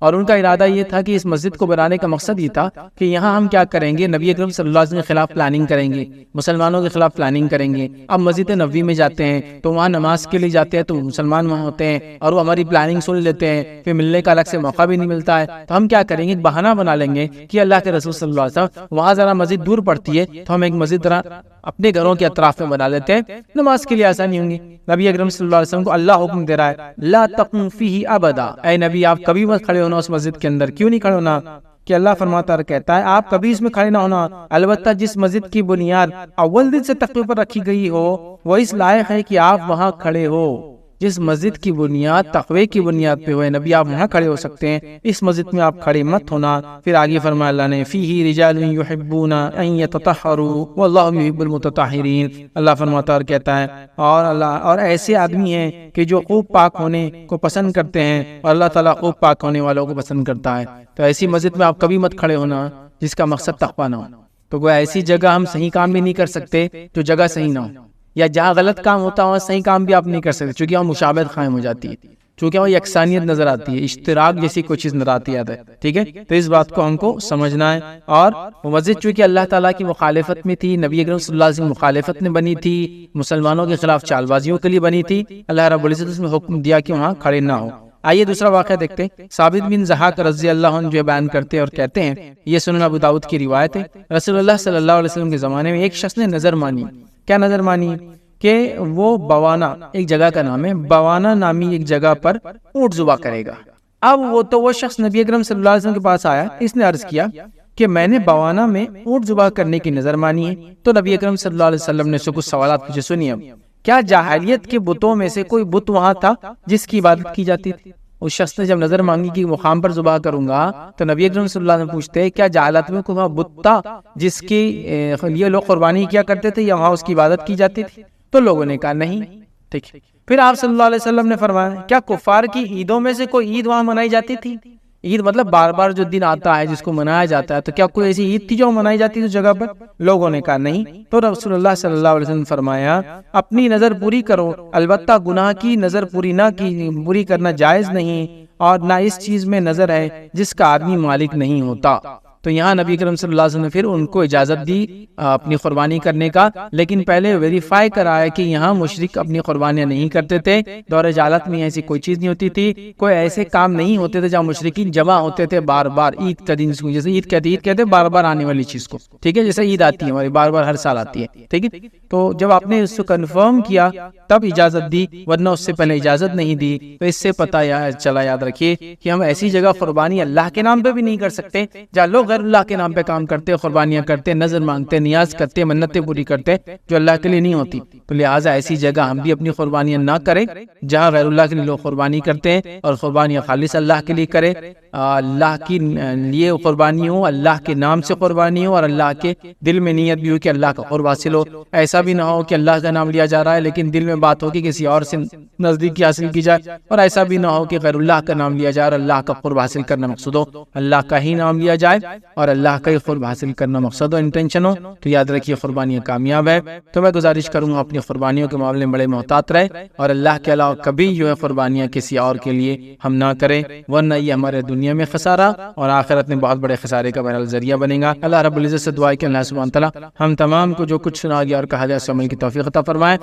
اور ان کا ارادہ یہ تھا کہ اس مسجد کو بنانے کا مقصد یہ تھا کہ یہاں ہم کیا کریں گے، نبی اکرم صلی اللہ علیہ وسلم کے خلاف پلاننگ کریں گے، مسلمانوں کے خلاف پلاننگ کریں گے. اب مسجد نبوی میں جاتے ہیں تو وہاں نماز کے لیے جاتے ہیں تو مسلمان وہاں ہوتے ہیں اور وہ ہماری پلاننگ سن لیتے ہیں، پھر ملنے کا الگ سے موقع بھی نہیں ملتا ہے. تو ہم کیا کریں گے، ایک بہانہ بنا لیں گے کہ اللہ کے رسول صلی اللہ علیہ وسلم وہاں ذرا مسجد دور پڑتی ہے تو ہم ایک مسجد ذرا اپنے گھروں کے اطراف میں بنا لیتے ہیں، نماز کے لیے آسانی ہوں گی. نبی اکرم صلی اللہ علیہ وسلم کو اللہ حکم دے رہا ہے لا تقم فیہ ابدا، اے نبی آپ کبھی مت کھڑے ہونا اس مسجد کے اندر. کیوں نہیں کھڑے ہونا؟ کہ اللہ فرماتا اور کہتا ہے آپ کبھی اس میں کھڑے نہ ہونا، البتہ جس مسجد کی بنیاد اول دن سے تقوی پر رکھی گئی ہو وہ اس لائق ہے کہ آپ وہاں کھڑے ہو. جس مسجد کی بنیاد تقوی کی بنیاد پہ ہوئے نبی آپ وہاں کھڑے ہو سکتے ہیں، اس مسجد میں آپ کھڑے مت ہونا. پھر آگے فرمایا اللہ نے فیہ رجال یحبون ان یتطہروا واللہ یحب المتطہرین. اللہ فرماتا اور کہتا ہے اور ایسے آدمی ہیں کہ جو خوب پاک ہونے کو پسند کرتے ہیں اور اللہ تعالیٰ خوب پاک ہونے والوں کو پسند کرتا ہے. تو ایسی مسجد میں آپ کبھی مت کھڑے ہونا جس کا مقصد تقویٰ نہ ہو. تو کوئی ایسی جگہ ہم صحیح کام بھی نہیں کر سکتے جو جگہ صحیح نہ ہو، یا جہاں غلط کام ہوتا ہے وہاں صحیح کام بھی آپ نہیں کر سکتے چونکہ وہاں مشابہت قائم ہو جاتی ہے، چونکہ وہاں یکسانیت نظر آتی ہے، اشتراک جیسی کوئی چیز نظر آتی ہے. ٹھیک ہے، تو اس بات کو ہم کو سمجھنا ہے. اور مسجد چونکہ اللہ تعالیٰ کی مخالفت میں تھی، نبی اکرم صلی اللہ علیہ وسلم مخالفت میں بنی تھی، مسلمانوں کے خلاف چال بازیوں کے لیے بنی تھی، اللہ رب العزت اس میں حکم دیا کہ وہاں کھڑے نہ ہو. آئیے دوسرا واقعہ دیکھتے ہیں. ثابت بن ضحاک رضی اللہ عنہ جو بیان کرتے اور کہتے ہیں، یہ سنن ابو داؤد کی روایت ہے، رسول اللہ صلی اللہ علیہ وسلم کے زمانے میں ایک شخص نے نظر مانی. کیا نظر مانی؟ کہ وہ بوانا، ایک جگہ کا نام ہے، بوانا نامی ایک جگہ پر اونٹ ذبح کرے گا. اب وہ شخص نبی اکرم صلی اللہ علیہ وسلم کے پاس آیا، اس نے عرض کیا کہ میں نے بوانا میں اونٹ ذبح کرنے کی نظر مانی ہے. تو نبی اکرم صلی اللہ علیہ وسلم نے کچھ سوالات پوچھے. سنیے، کیا جاہلیت کے بتوں میں سے کوئی بت وہاں تھا جس کی عبادت کی جاتی تھی؟ اس شخص نے جب نظر مانگی کہ مقام پر ذبح کروں گا تو نبی اکرم صلی اللہ علیہ وسلم پوچھتے ہیں کیا جاہلیت میں کوئی بت تھا جس کی لیے لوگ قربانی کیا کرتے تھے یا وہاں اس کی عبادت کی جاتی تھی؟ تو لوگوں نے کہا نہیں. ٹھیک، پھر آپ صلی اللہ علیہ وسلم نے فرمایا کیا کفار کی عیدوں میں سے کوئی عید وہاں منائی جاتی تھی؟ عید مطلب بار بار جو دن آتا ہے جس کو منایا جاتا ہے، تو کیا کوئی ایسی عید تھی جو منائی جاتی تھی اس جگہ پر؟ لوگوں نے کہا نہیں. تو رسول اللہ صلی اللہ علیہ وسلم فرمایا اپنی نظر پوری کرو، البتہ گناہ کی نظر پوری کرنا جائز نہیں، اور نہ اس چیز میں نظر ہے جس کا آدمی مالک نہیں ہوتا. تو یہاں نبی کریم صلی اللہ علیہ وسلم نے پھر ان کو اجازت دی اپنی قربانی کرنے کا، لیکن پہلے ویریفائی کرایا کہ یہاں مشرک اپنی قربانیاں نہیں کرتے تھے. دور جہالت میں ایسی کوئی چیز نہیں ہوتی تھی، کوئی ایسے کام نہیں ہوتے تھے جہاں مشرکین جمع ہوتے تھے بار بار عید کا دن، جیسے عید کہتے بار بار آنے والی چیز کو. ٹھیک ہے، جیسے عید آتی ہے ہماری بار بار ہر سال آتی ہے. ٹھیک ہے، تو جب آپ نے اس کو کنفرم کیا تب اجازت دی، ورنہ اس سے پہلے اجازت نہیں دی. تو اس سے پتہ چلا، یاد رکھیے کہ ہم ایسی جگہ قربانی اللہ کے نام پہ بھی نہیں کر سکتے جہاں لوگ غیر اللہ کے نام پہ کام کرتے، قربانیاں کرتے، نظر مانگتے، نیاز کرتے، منتیں پوری کرتے جو اللہ کے لیے نہیں ہوتی. تو لہٰذا ایسی جگہ ہم بھی اپنی قربانیاں نہ کریں جہاں غیر اللہ کے لیے لوگ قربانی کرتے ہیں، اور قربانیاں خالص اللہ کے لیے کریں. اللہ کی لیے قربانی ہو، اللہ کے نام سے قربانی ہو، اور اللہ کے دل میں نیت بھی ہو کہ اللہ کا قرب حاصل ہو. ایسا بھی نہ ہو کہ اللہ کا نام لیا جا رہا ہے لیکن دل میں بات ہو کہ کسی اور سے نزدیکی حاصل کی جائے، اور ایسا بھی نہ ہو کہ غیر اللہ کا نام لیا جائے اور اللہ کا قرب حاصل کرنا مقصود ہو. اللہ کا ہی نام لیا جائے اور اللہ کا ہی قرب حاصل کرنا مقصد ہو، انٹینشن ہو. تو یاد رکھیے قربانیاں کامیاب ہے. تو میں گزارش کروں گا اپنی قربانیوں کے معاملے میں بڑے محتاط رہے، اور اللہ کے علاوہ کبھی جو ہے قربانیاں کسی اور کے لیے ہم نہ کریں، ورنہ یہ ہمارے دنیا میں خسارہ اور آخرت میں بہت بڑے خسارے کا بہرحال ذریعہ بنے گا. اللہ رب العزت سے دعا ہے کہ اللہ سبحانہ تعالیٰ ہم تمام کو جو کچھ سنا گیا اور کہا گیا اس عمل کی توفیق عطا فرمائے.